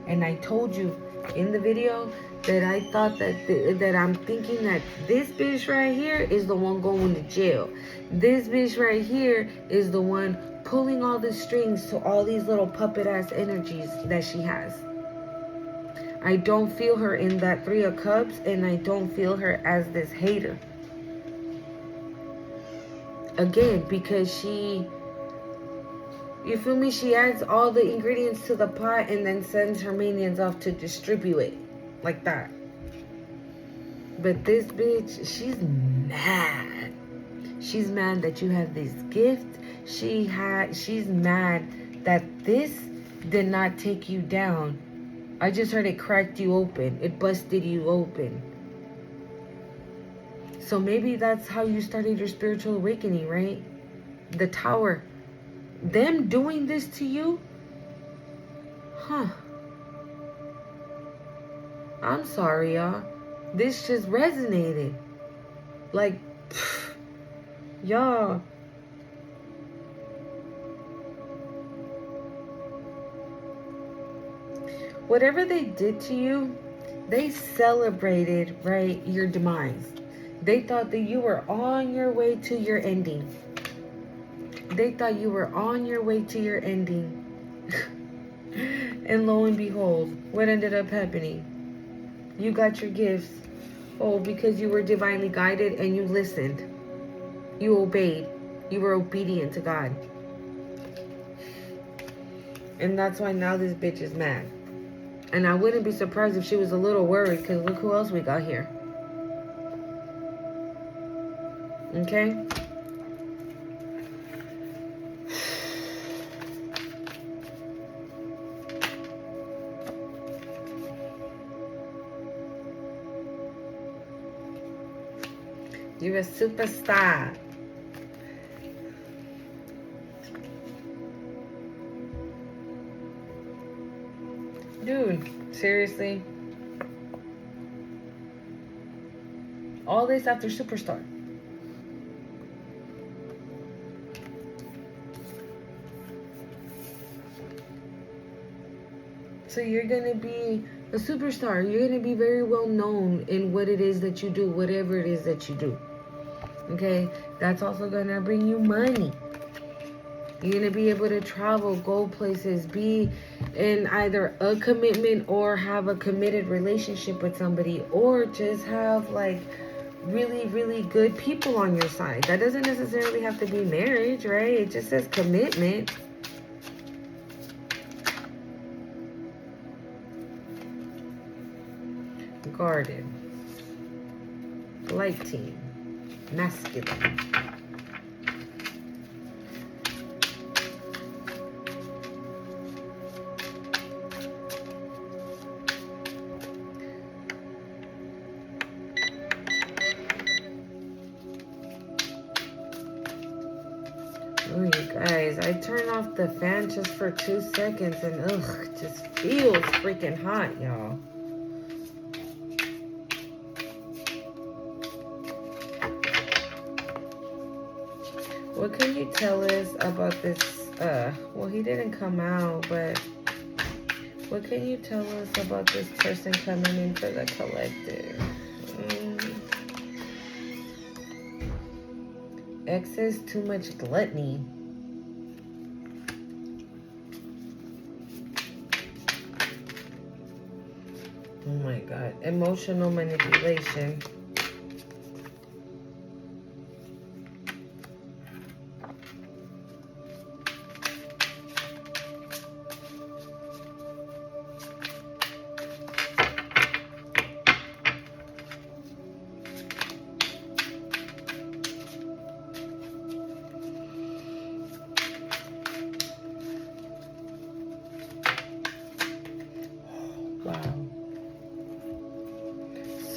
And I told you in the video that I thought that I'm thinking that this bitch right here is the one going to jail. This bitch right here is the one pulling all the strings to all these little puppet ass energies that she has. I don't feel her in that Three of Cups, and I don't feel her as this hater. Again, because she, you feel me? She adds all the ingredients to the pot and then sends her minions off to distribute it. Like that. But this bitch, she's mad. She's mad that you have this gift. She's mad that this did not take you down. I just heard it cracked you open. It busted you open. So maybe that's how you started your spiritual awakening, right? The tower. Them doing this to you? Huh. I'm sorry, y'all. This just resonated. Like, pff, y'all. Whatever they did to you, they celebrated, right, your demise. They thought that you were on your way to your ending. They thought you were on your way to your ending. And lo and behold, what ended up happening? You got your gifts. Oh, because you were divinely guided and you listened. You obeyed. You were obedient to God. And that's why now this bitch is mad. And I wouldn't be surprised if she was a little worried, because look who else we got here. Okay? You're a superstar. Dude, seriously? All this after superstar. So you're gonna be a superstar. You're gonna be very well known in what it is that you do, whatever it is that you do. Okay? That's also gonna bring you money. You're going to be able to travel, go places, be in either a commitment or have a committed relationship with somebody, or just have like really, really good people on your side. That doesn't necessarily have to be marriage, right? It just says commitment. Garden. Light team. Masculine. Oh, you guys, I turned off the fan just for 2 seconds and ugh, it just feels freaking hot, y'all. What can you tell us about this? Well, he didn't come out, but what can you tell us about this person coming in for the collective? Excess, too much gluttony. Oh my God. Emotional manipulation.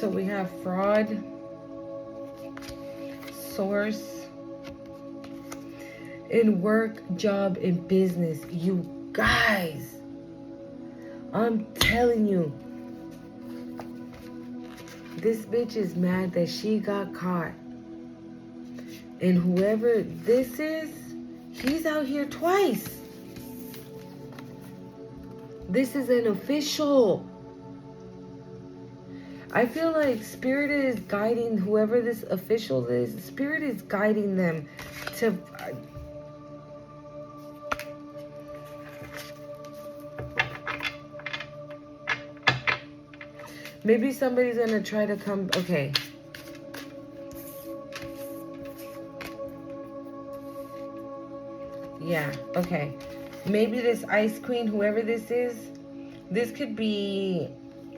So we have fraud, source, in work, job, and business. You guys, I'm telling you, this bitch is mad that she got caught. And whoever this is, he's out here twice. This is an official. I feel like Spirit is guiding whoever this official is. Spirit is guiding them to... Maybe somebody's going to try to come... Okay. Yeah, okay. Maybe this Ice Queen, whoever this is, this could be...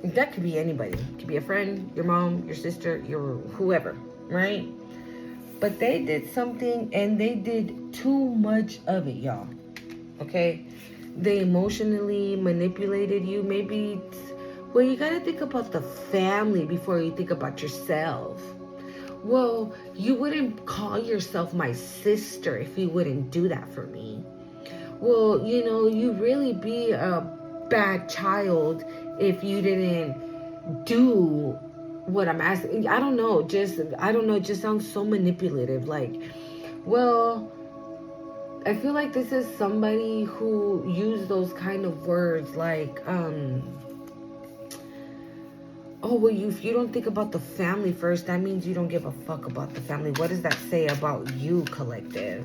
That could be anybody. It could be a friend, your mom, your sister, your whoever, right? But they did something and they did too much of it, y'all. Okay? They emotionally manipulated you. Maybe... Well, you gotta think about the family before you think about yourself. Well, you wouldn't call yourself my sister if you wouldn't do that for me. Well, you know, you'd really be a bad child if you didn't do what I'm asking. I don't know. It just sounds so manipulative. Like, well, I feel like this is somebody who used those kind of words like, oh, well, if you don't think about the family first, that means you don't give a fuck about the family. What does that say about you, collective?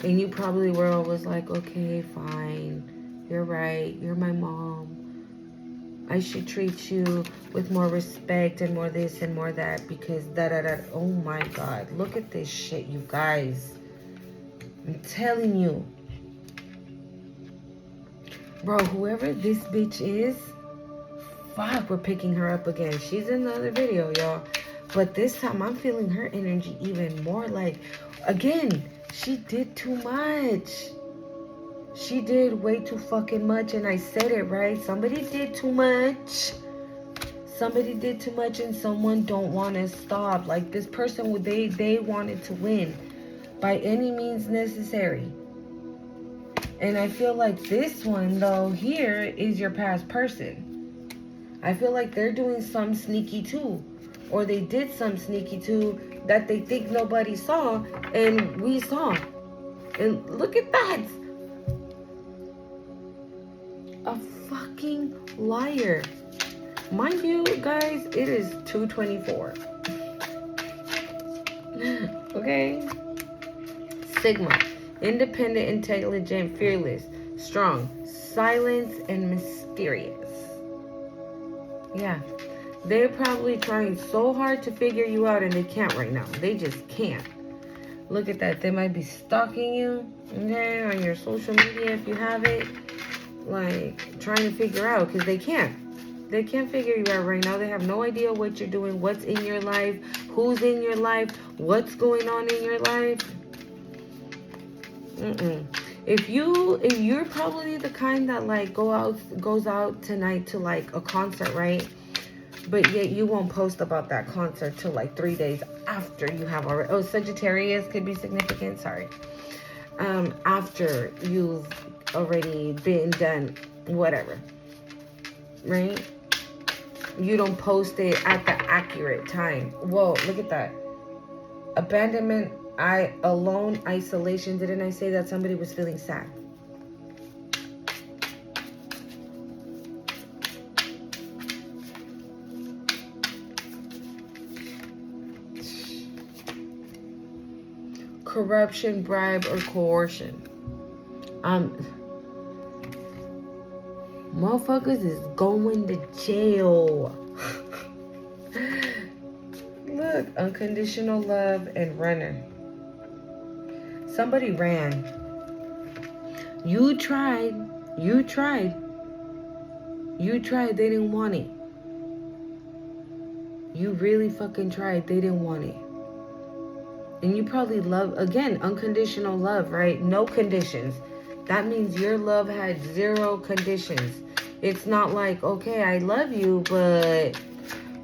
And you probably were always like, okay, fine. You're right. You're my mom. I should treat you with more respect and more this and more that because da-da-da. Oh, my God. Look at this shit, you guys. I'm telling you. Bro, whoever this bitch is... Fuck, we're picking her up again. She's in the other video, y'all. But this time, I'm feeling her energy even more. Like, again, she did too much. She did way too fucking much. And I said it, right? Somebody did too much. Somebody did too much and someone don't want to stop. Like, this person, they wanted to win by any means necessary. And I feel like this one, though, here is your past person. I feel like they're doing some sneaky too. Or they did some sneaky too that they think nobody saw and we saw. And look at that. A fucking liar. Mind you, guys, it is 2:24. Okay? Sigma. Independent, intelligent, fearless, strong, silent, and mysterious. Yeah, they're probably trying so hard to figure you out and they can't right now. They just can't. Look at that. They might be stalking you, okay, on your social media if you have it. Like, trying to figure out because they can't. They can't figure you out right now. They have no idea what you're doing, what's in your life, who's in your life, what's going on in your life. If you're probably the kind that like goes out tonight to like a concert, right? But yet you won't post about that concert till like 3 days after you have already. Oh, Sagittarius could be significant. Sorry. After you've already been done, whatever, right? You don't post it at the accurate time. Whoa, look at that. Abandonment. Alone, isolation. Didn't I say that somebody was feeling sad? Corruption, bribe, or coercion. Motherfuckers is going to jail. Look, unconditional love and runner. Somebody ran. You tried. They didn't want it. You really fucking tried. They didn't want it. And you probably love, again, unconditional love, right? No conditions. That means your love had 0 conditions. It's not like, okay, I love you, but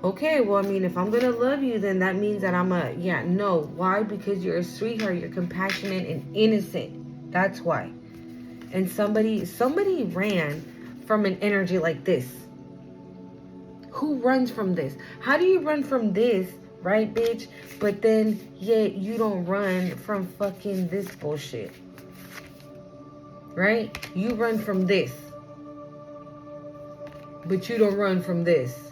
Okay, well, I mean, if I'm gonna love you, then that means that yeah, no. Why? Because you're a sweetheart, you're compassionate and innocent. That's why. And somebody ran from an energy like this. Who runs from this? How do you run from this, right, bitch? But then, yet you don't run from fucking this bullshit, right? You run from this, but you don't run from this.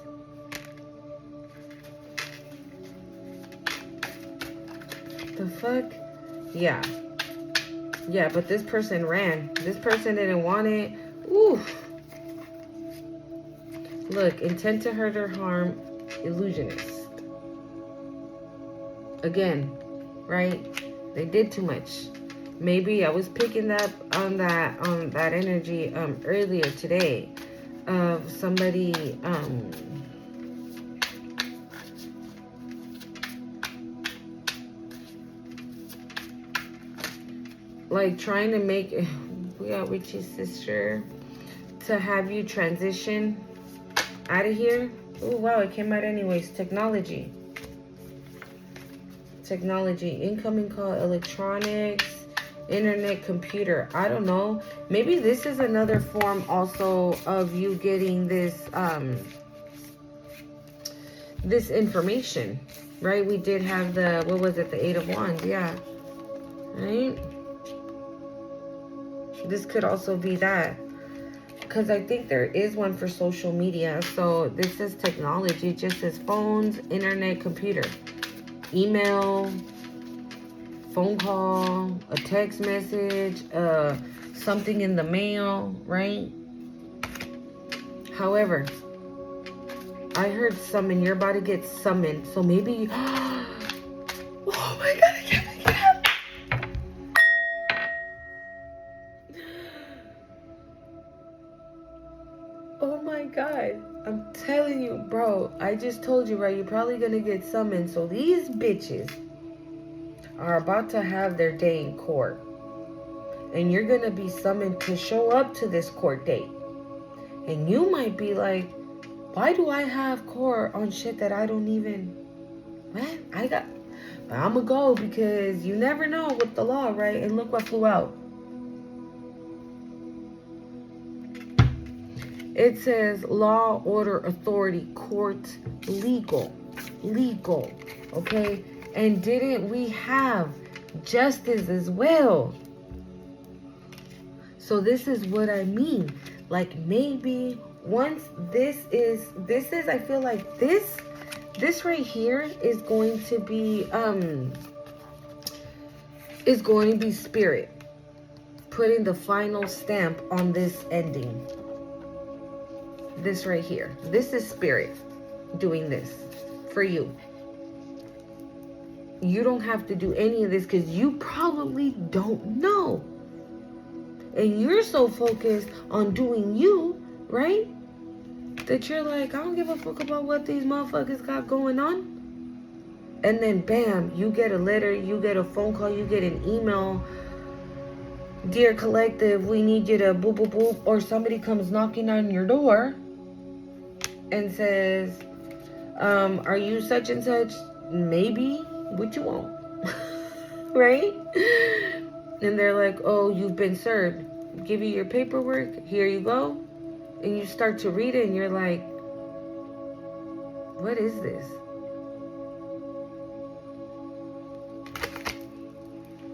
The fuck? Yeah. Yeah, but this person ran. This person didn't want it. Ooh. Look, intent to hurt or harm, illusionist. Again, right? They did too much. Maybe I was picking up on that energy earlier today of somebody like trying to make we got Richie's sister to have you transition out of here. Oh wow, it came out anyways. Technology, incoming call, electronics, internet, computer. I don't know. Maybe this is another form also of you getting this this information, right? We did have the, what was it, the 8 of Wands, yeah, right? This could also be that, because I think there is one for social media. So this is technology, just says phones, internet, computer, email, phone call, a text message, something in the mail, right? However, I heard summon. You're about to get summoned. So maybe oh my god, I can't make it up. Oh my god. I'm telling you, bro. I just told you, right? You're probably gonna get summoned. So these bitches are about to have their day in court. And you're gonna be summoned to show up to this court date. And you might be like, why do I have court on shit that I don't even, what? But I'm gonna go because you never know with the law, right? And look what flew out. It says law, order, authority, court, legal, okay? And didn't we have justice as well? So this is what I mean. Like maybe once this is, I feel like this right here is going to be spirit putting the final stamp on this ending. This right here. This is spirit doing this for you. You don't have to do any of this because you probably don't know. And you're so focused on doing you, right? That you're like, I don't give a fuck about what these motherfuckers got going on. And then bam, you get a letter, you get a phone call, you get an email. Dear collective, we need you to boop, boop, boop. Or somebody comes knocking on your door and says, are you such and such? Maybe. What you want? Right? And they're like, oh, you've been served. Give you your paperwork. Here you go. And you start to read it and you're like, what is this?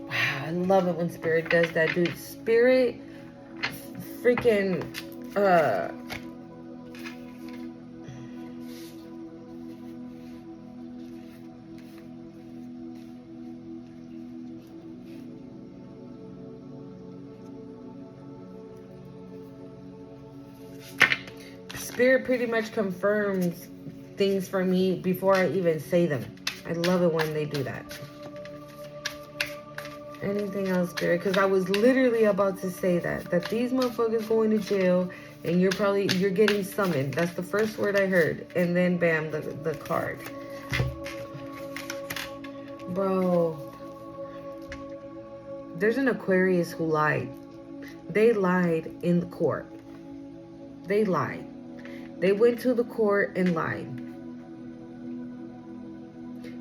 Wow, I love it when spirit does that, dude. Spirit freaking Spirit pretty much confirms things for me before I even say them. I love it when they do that. Anything else, Spirit? Because I was literally about to say that these motherfuckers going to jail and you're getting summoned. That's the first word I heard. And then bam, the card. Bro, there's an Aquarius who lied. They lied in the court. They lied. They went to the court and lied.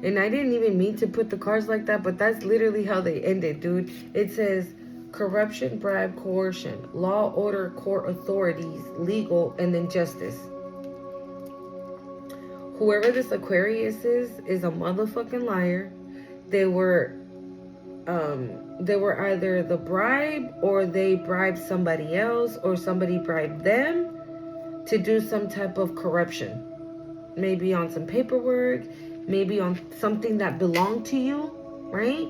And I didn't even mean to put the cards like that, but that's literally how they ended, dude. It says corruption, bribe, coercion, law, order, court authorities, legal, and then justice. Whoever this Aquarius is a motherfucking liar. They were either the bribe, or they bribed somebody else, or somebody bribed them to do some type of corruption. Maybe on some paperwork, maybe on something that belonged to you, right?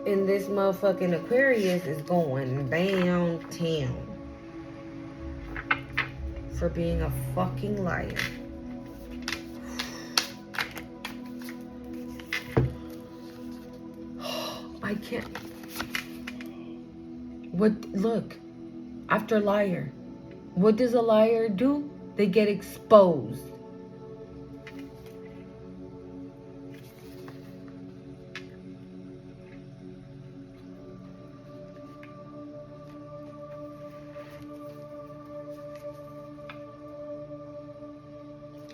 And this motherfucking Aquarius is going downtown for being a fucking liar. I can't. Look, after liar, what does a liar do? They get exposed.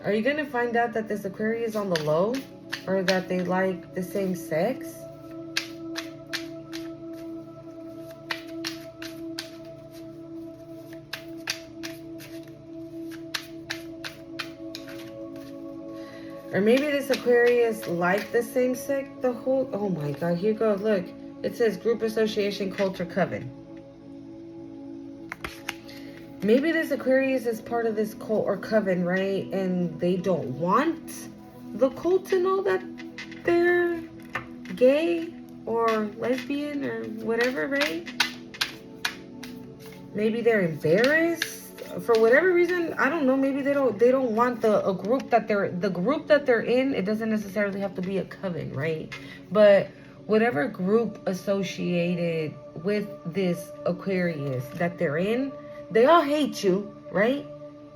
Are you gonna find out that this Aquarius is on the low? Or that they like the same sex? Or maybe this Aquarius like the same sex the whole... Oh my God, here you go, look. It says group association, culture, coven. Maybe this Aquarius is part of this cult or coven, right? And they don't want the cult to know that they're gay or lesbian or whatever, right? Maybe they're embarrassed for whatever reason. I don't know. Maybe they don't want the group that they're in. It doesn't necessarily have to be a coven, right? But whatever group associated with this Aquarius that they're in, they all hate you, right?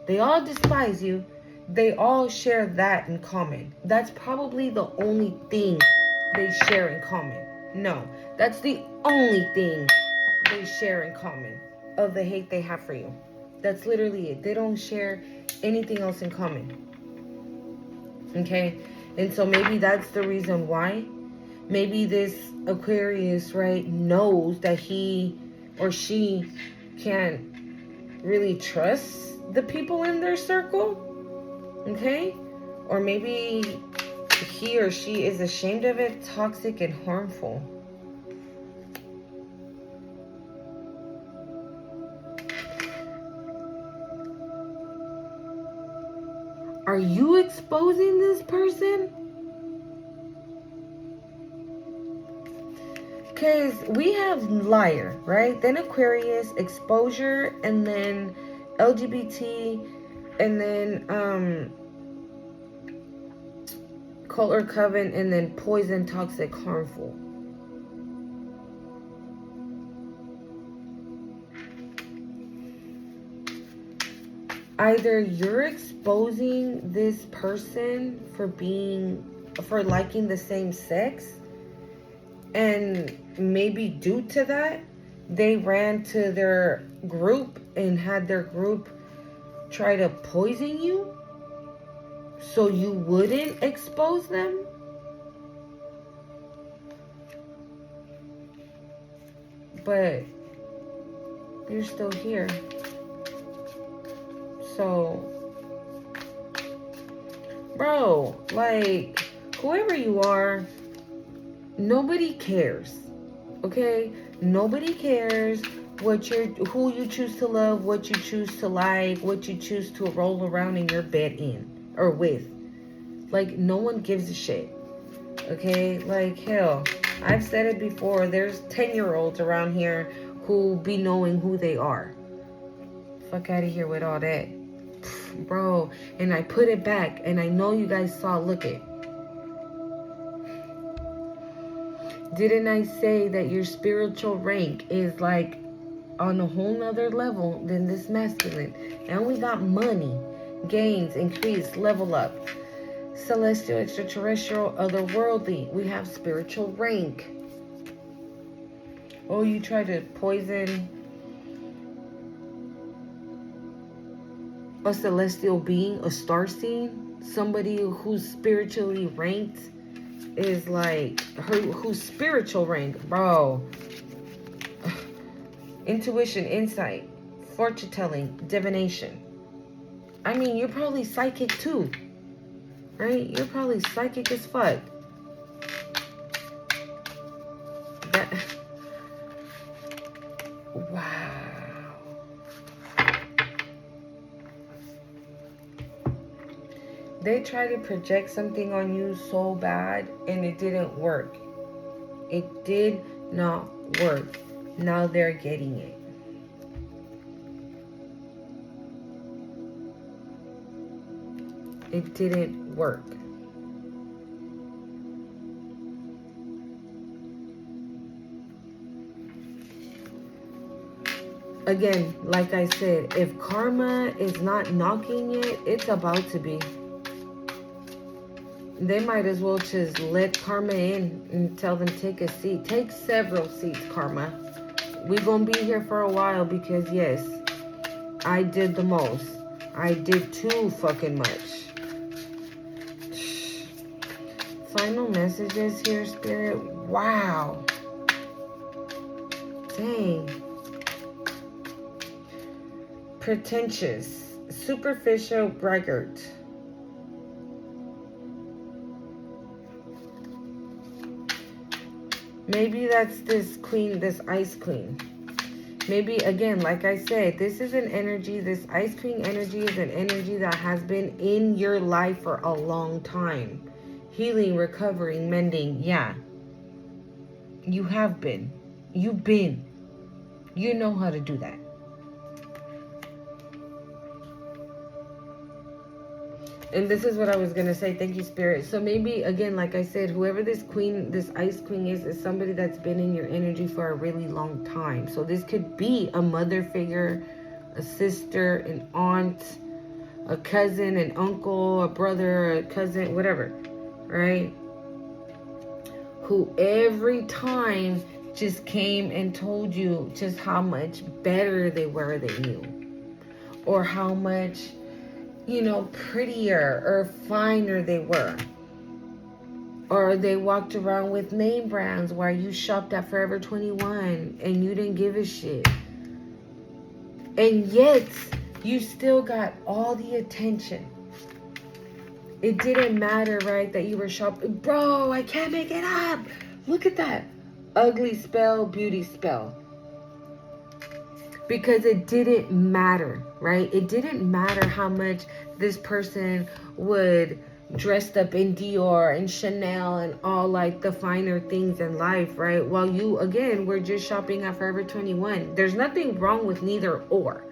They all despise you. They all share that in common. That's probably the only thing they share in common. No, that's the only thing they share in common of the hate they have for you. That's literally it. They don't share anything else in common. Okay? And so maybe that's the reason why. Maybe this Aquarius, right, knows that he or she can't really trust the people in their circle. Okay? Or maybe he or she is ashamed of it, toxic and harmful. Are you exposing this person? Because we have liar, right? Then Aquarius, exposure, and then LGBT, and then cult or coven, and then poison, toxic, harmful. Either you're exposing this person for liking the same sex, and maybe due to that, they ran to their group and had their group try to poison you so you wouldn't expose them. But you're still here. So, bro, like, whoever you are, nobody cares, okay? Nobody cares who you choose to love, what you choose to like, what you choose to roll around in your bed in or with. Like, no one gives a shit, okay? Like, hell, I've said it before. There's 10-year-olds around here who be knowing who they are. Fuck out of here with all that. Bro, and I put it back, and I know you guys saw, look it. Didn't I say that your spiritual rank is like on a whole nother level than this masculine? And we got money, gains, increase, level up. Celestial, extraterrestrial, otherworldly. We have spiritual rank. Oh, you try to poison a celestial being, a star seed, somebody who's spiritually ranked is like who's spiritual rank, bro. Intuition, insight, fortune telling, divination. I mean, you're probably psychic too, right? You're probably psychic as fuck. That, wow. They try to project something on you so bad and it didn't work. It did not work. Now they're getting it. It didn't work. Again, like I said, if karma is not knocking yet, it's about to be. They might as well just let karma in and tell them take a seat. Take several seats, karma. We're going to be here for a while because, yes, I did the most. I did too fucking much. Final messages here, Spirit. Wow. Dang. Pretentious. Superficial braggart. Maybe that's this queen, this ice queen. Maybe, again, like I said, this is an energy, this ice queen energy is an energy that has been in your life for a long time. Healing, recovering, mending, yeah. You have been. You've been. You know how to do that. And this is what I was going to say. Thank you, Spirit. So maybe, again, like I said, whoever this queen, this ice queen is somebody that's been in your energy for a really long time. So this could be a mother figure, a sister, an aunt, a cousin, an uncle, a brother, a cousin, whatever, right? Who every time just came and told you just how much better they were than you. Or how much, you know, prettier or finer they were. Or they walked around with name brands while you shopped at Forever 21 and you didn't give a shit. And yet, you still got all the attention. It didn't matter, right, that you were shopping. Bro, I can't make it up. Look at that. Ugly spell, beauty spell. Because it didn't matter, right? It didn't matter how much this person would dressed up in Dior and Chanel and all like the finer things in life, right? While you, again, were just shopping at Forever 21. There's nothing wrong with neither or.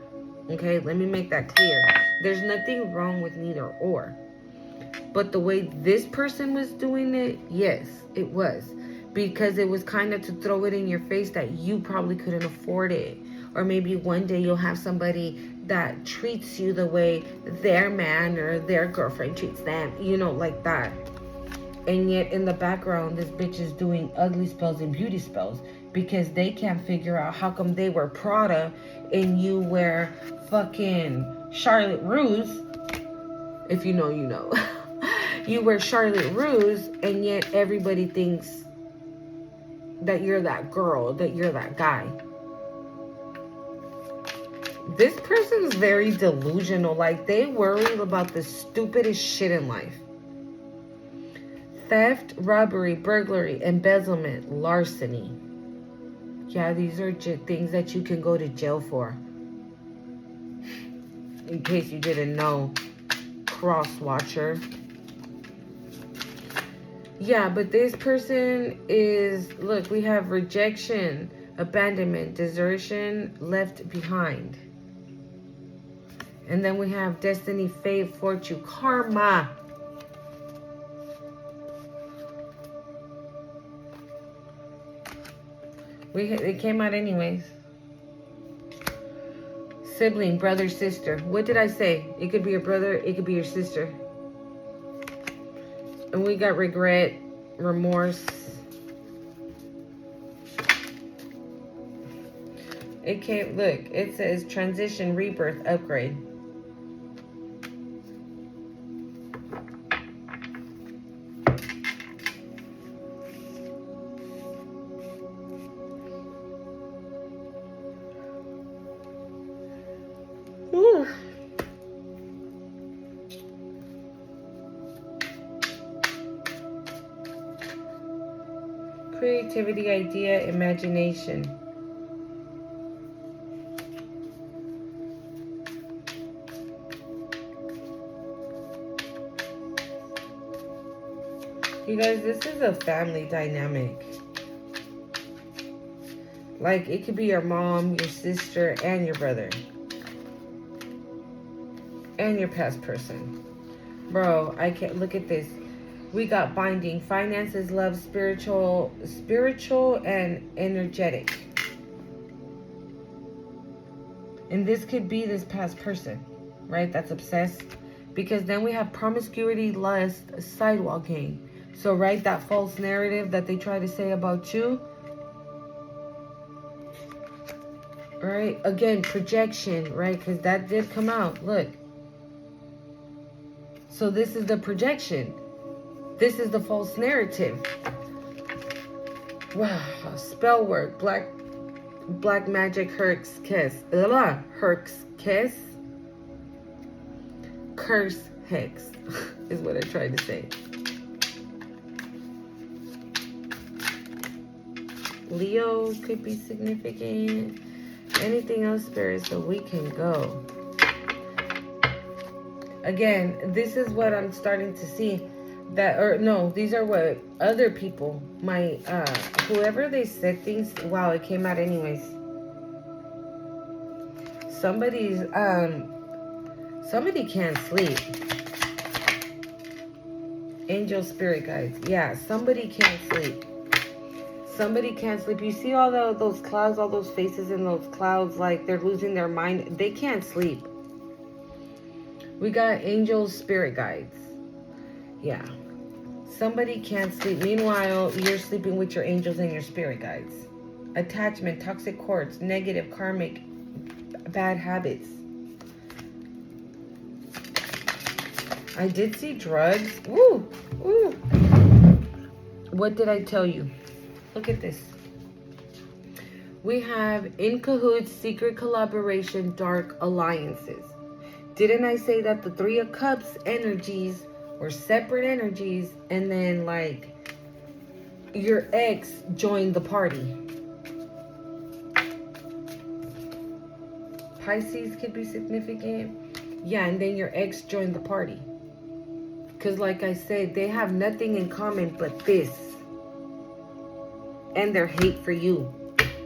Okay, let me make that clear. There's nothing wrong with neither or. But the way this person was doing it, yes, it was. Because it was kind of to throw it in your face that you probably couldn't afford it. Or maybe one day you'll have somebody that treats you the way their man or their girlfriend treats them, you know, like that. And yet in the background, this bitch is doing ugly spells and beauty spells because they can't figure out how come they wear Prada and you wear fucking Charlotte Russe. If you know, you know. You wear Charlotte Russe and yet everybody thinks that you're that girl, that you're that guy. This person's very delusional. Like, they worry about the stupidest shit in life. Theft, robbery, burglary, embezzlement, larceny. Yeah, these are things that you can go to jail for. In case you didn't know, cross-watcher. Yeah, but this person is, look, we have rejection, abandonment, desertion, left behind. And then we have destiny, fate, fortune, karma. It came out anyways. Sibling, brother, sister. What did I say? It could be your brother, it could be your sister. And we got regret, remorse. It can't, look, it says transition, rebirth, upgrade. creativity, idea, imagination. You guys, this is a family dynamic. Like, it could be your mom, your sister, and your brother. And your past person. Bro, I can't look at this. We got binding, finances, love, spiritual, and energetic. And this could be this past person, right? That's obsessed. Because then we have promiscuity, lust, sidewalk gang. So, right, that false narrative that they try to say about you. Right? Again, projection, right? Because that did come out. Look. So this is the projection. This is the false narrative. Wow. Spell work. Black magic Herx kiss. Herx kiss. Curse hex is what I tried to say. Leo could be significant. Anything else, Spirit, so we can go. Again, this is what I'm starting to see. These are what other people, whoever they said things, wow, it came out anyways. Somebody can't sleep. Angel spirit guides. Yeah, somebody can't sleep. Somebody can't sleep. You see all those clouds, all those faces in those clouds, like they're losing their mind. They can't sleep. We got angels, spirit guides. Yeah. Somebody can't sleep. Meanwhile, you're sleeping with your angels and your spirit guides. Attachment, toxic cords, negative, karmic, bad habits. I did see drugs. Woo! Woo! What did I tell you? Look at this. We have in cahoots, secret collaboration, dark alliances. Didn't I say that the Three of Cups energies were separate energies, and then like your ex joined the party? Pisces could be significant. Yeah, and then your ex joined the party. Because like I said, they have nothing in common but this. And their hate for you.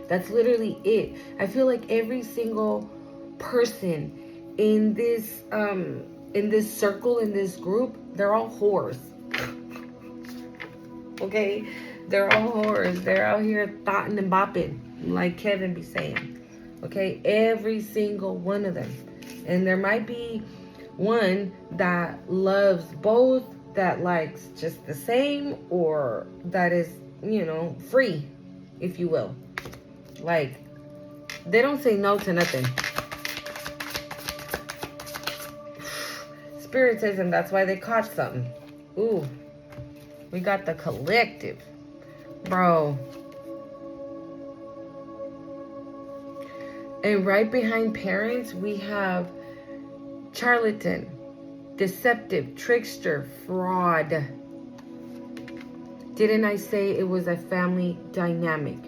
That's literally it. I feel like every single person in this circle, in this group, they're all whores. Okay? They're all whores. They're out here thotting and bopping, like Kevin be saying. Okay? Every single one of them. And there might be one that loves both, that likes just the same, or that is, free, if you will. Like, they don't say no to nothing. Spiritism, that's why they caught something. Ooh, we got the collective. Bro. And right behind parents, we have charlatan, deceptive, trickster, fraud. Didn't I say it was a family dynamic?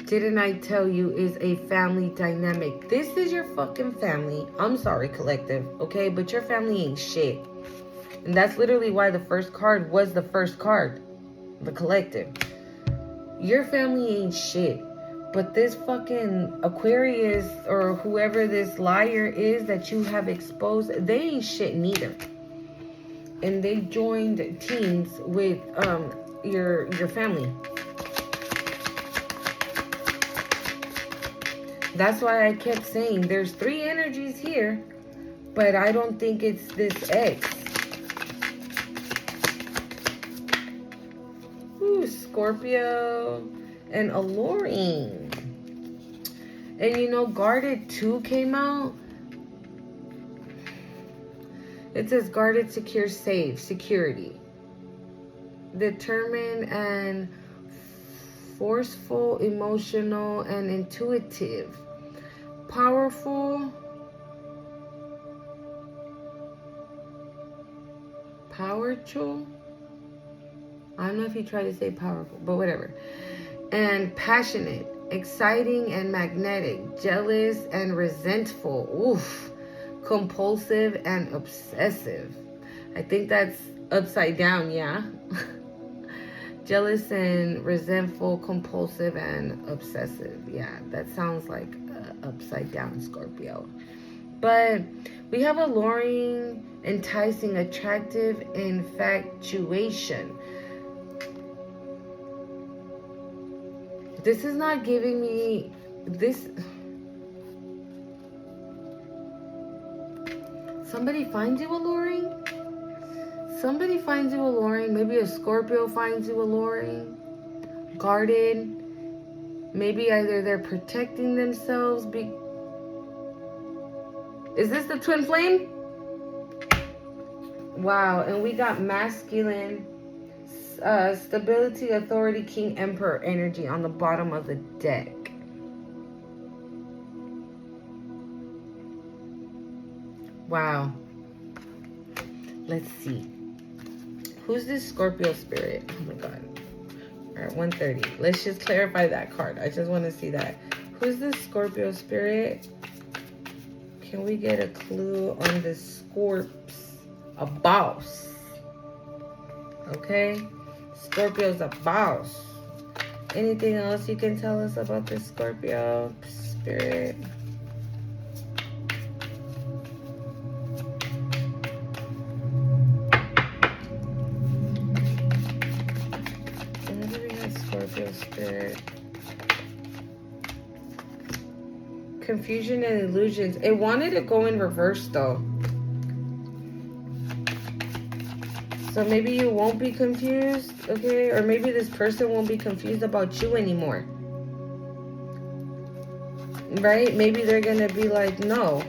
Didn't I tell you is a family dynamic? This is your fucking family. I'm sorry, collective, okay? But your family ain't shit. And that's literally why the first card was the first card. The collective. Your family ain't shit. But this fucking Aquarius or whoever this liar is that you have exposed, they ain't shit neither. And they joined teams with your family. That's why I kept saying there's 3 energies here, but I don't think it's this ex. Ooh, Scorpio and alluring. And guarded 2 came out. It says guarded, secure, safe, security. Determined and forceful, emotional, and intuitive. Powerful. Powerful. I don't know if he tried to say powerful, but whatever. And passionate, exciting and magnetic, jealous and resentful. Oof. Compulsive and obsessive. I think that's upside down, yeah. Jealous and resentful, compulsive and obsessive. Yeah, that sounds like upside down Scorpio. But we have alluring, enticing, attractive infatuation. This is not giving me this. Somebody finds you alluring? Somebody finds you alluring. Maybe a Scorpio finds you alluring. Guarded. Maybe either they're protecting themselves. Is this the twin flame? Wow. And we got masculine, stability, authority, king, emperor energy on the bottom of the deck. Wow. Let's see. Who's this Scorpio spirit? Oh my God. All right, 130. Let's just clarify that card. I just want to see that. Who's this Scorpio spirit? Can we get a clue on this Scorps? A boss. Okay? Scorpio's a boss. Anything else you can tell us about this Scorpio spirit? Scorpio spirit. Confusion and illusions. It wanted to go in reverse though. So maybe you won't be confused, okay? Or maybe this person won't be confused about you anymore. Right? Maybe they're gonna be like, no,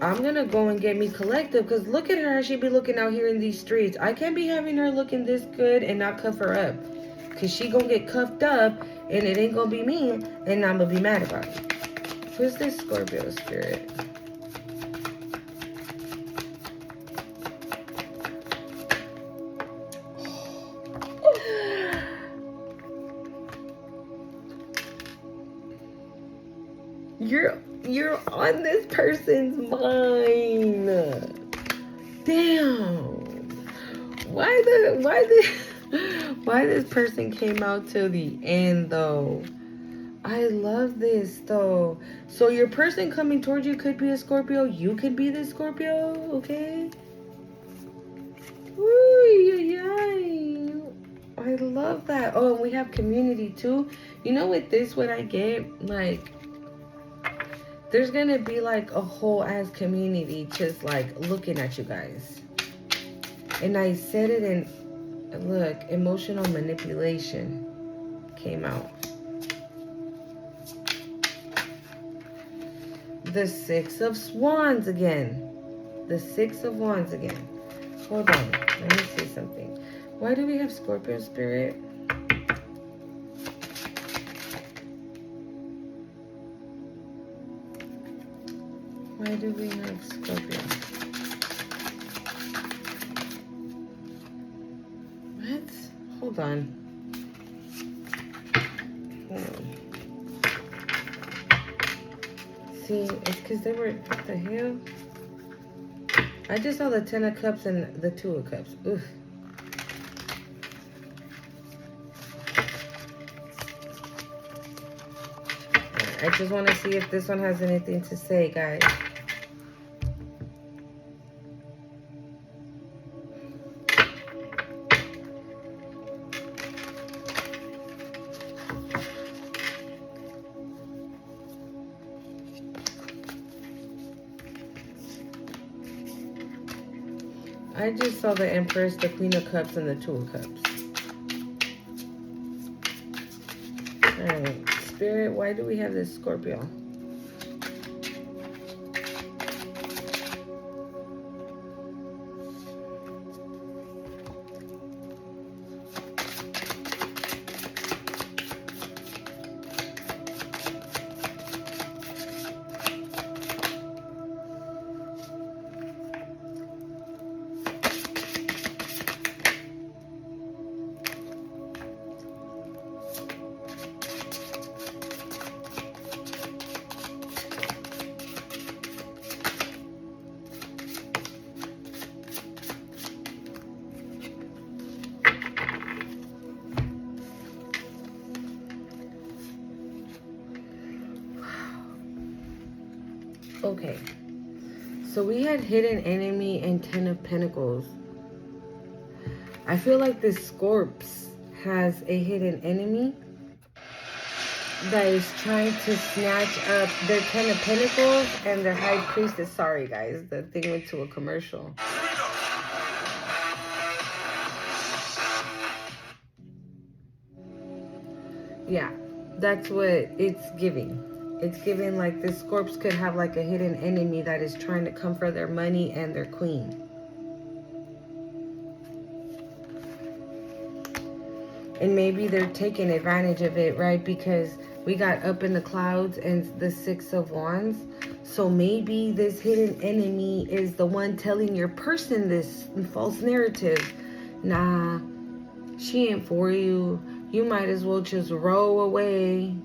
I'm gonna go and get me collective, because look at her, she be looking out here in these streets. I can't be having her looking this good and not cuff her up. Because she gonna get cuffed up and it ain't gonna be me and I'm gonna be mad about it. Who's this Scorpio spirit? You're on this person's mind. Damn. Why this person came out till the end though? I love this though. So your person coming towards you could be a Scorpio. You could be the Scorpio, okay? Ooh, I love that. Oh, and we have community too. You know, with this, what I get, like, there's gonna be like a whole ass community just like looking at you guys. And I said it in, look, emotional manipulation came out. The Six of Wands again. The Six of Wands again. Hold on. Let me see something. Why do we have Scorpio spirit? Why do we have Scorpio? What? Hold on. See, it's because they were, what the hell? I just saw the Ten of Cups and the Two of Cups. Oof. I just want to see if this one has anything to say, guys. I just saw the Empress, the Queen of Cups, and the Two of Cups. Alright, Spirit, why do we have this Scorpio? Okay. So we had hidden enemy and 10 of pentacles. I feel like this Scorps has a hidden enemy that is trying to snatch up their 10 of pentacles and their high priestess. Sorry guys, the thing went to a commercial. Yeah, that's what it's giving. It's giving like this Scorps could have like a hidden enemy that is trying to come for their money and their queen. And maybe they're taking advantage of it, right? Because we got up in the clouds and the 6 of Wands. So maybe this hidden enemy is the one telling your person this false narrative. Nah, she ain't for you. You might as well just roll away.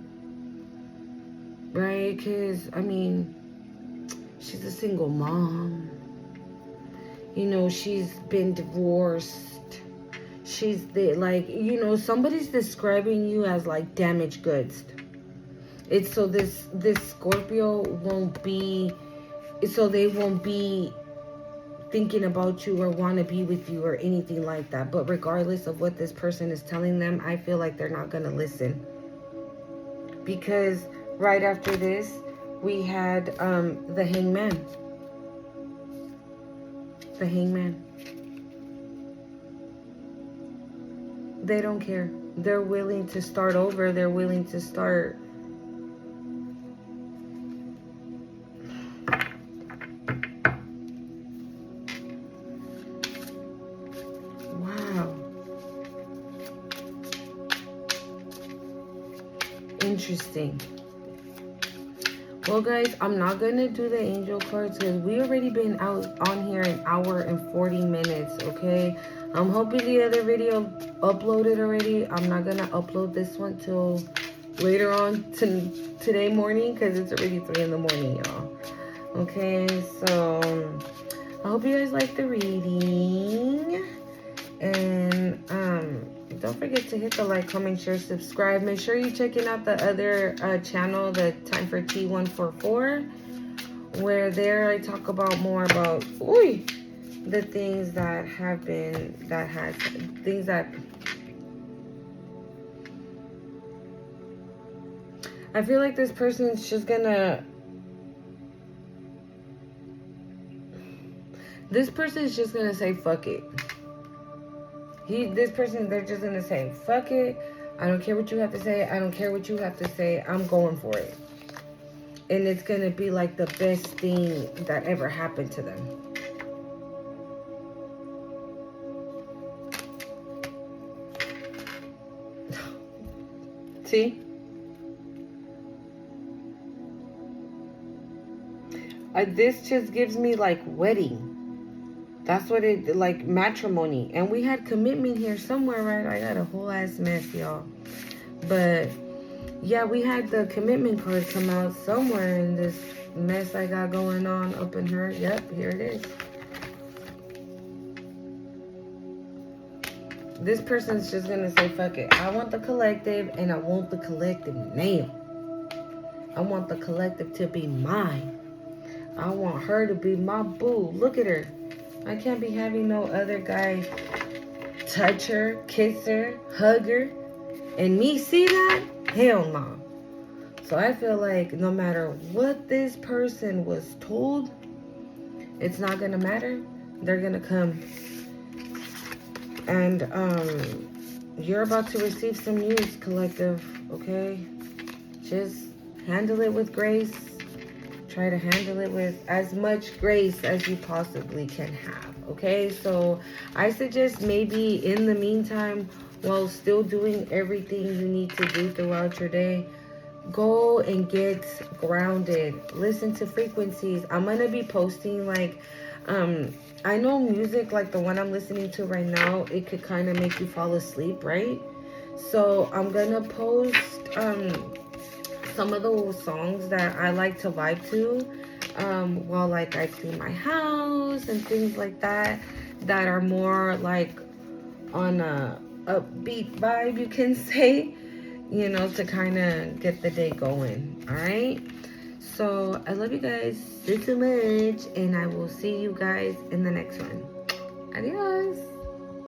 Right? Because, I mean, she's a single mom. You know, she's been divorced. She's the, like, you know, somebody's describing you as like damaged goods. It's so this Scorpio won't be, so they won't be thinking about you or want to be with you or anything like that. But regardless of what this person is telling them, I feel like they're not going to listen. Because right after this, we had the Hangman. The Hangman. They don't care. They're willing to start over. They're willing to start. Wow. Interesting. Well, guys, I'm not going to do the angel cards because we already been out on here an hour and 40 minutes, okay? I'm hoping the other video uploaded already. I'm not going to upload this one till later on today morning because it's already 3 in the morning, y'all. Okay, so I hope you guys like the reading. And don't forget to hit the like, comment, share, subscribe. Make sure you're checking out the other channel, the Time for Tea 144, where there I talk about more about the things that have been, things that I feel like this person's just gonna, this person's just gonna say fuck it. This person, they're just gonna say, fuck it. I don't care what you have to say. I don't care what you have to say. I'm going for it. And it's gonna be like the best thing that ever happened to them. See? This just gives me like wedding. That's what it, like matrimony. And we had commitment here somewhere, right? I got a whole ass mess, y'all. But yeah, we had the commitment card come out somewhere in this mess I got going on up in her. Yep, here it is. This person's just gonna say, fuck it. I want the collective and I want the collective now. I want the collective to be mine. I want her to be my boo. Look at her. I can't be having no other guy touch her, kiss her, hug her, and me see that? Hell no. So I feel like no matter what this person was told, it's not going to matter. They're going to come. And you're about to receive some news, collective, okay? Just handle it with grace. Try to handle it with as much grace as you possibly can have, okay? So I suggest maybe in the meantime, while still doing everything you need to do throughout your day, go and get grounded. Listen to frequencies. I'm going to be posting like, I know music like the one I'm listening to right now, it could kind of make you fall asleep, right? So I'm going to post, some of those songs that I like to vibe to while like I clean my house and things like that are more like on a upbeat vibe, you can say, you know, to kind of get the day going. All right, So I love you guys so much, and I will see you guys in the next one. Adios.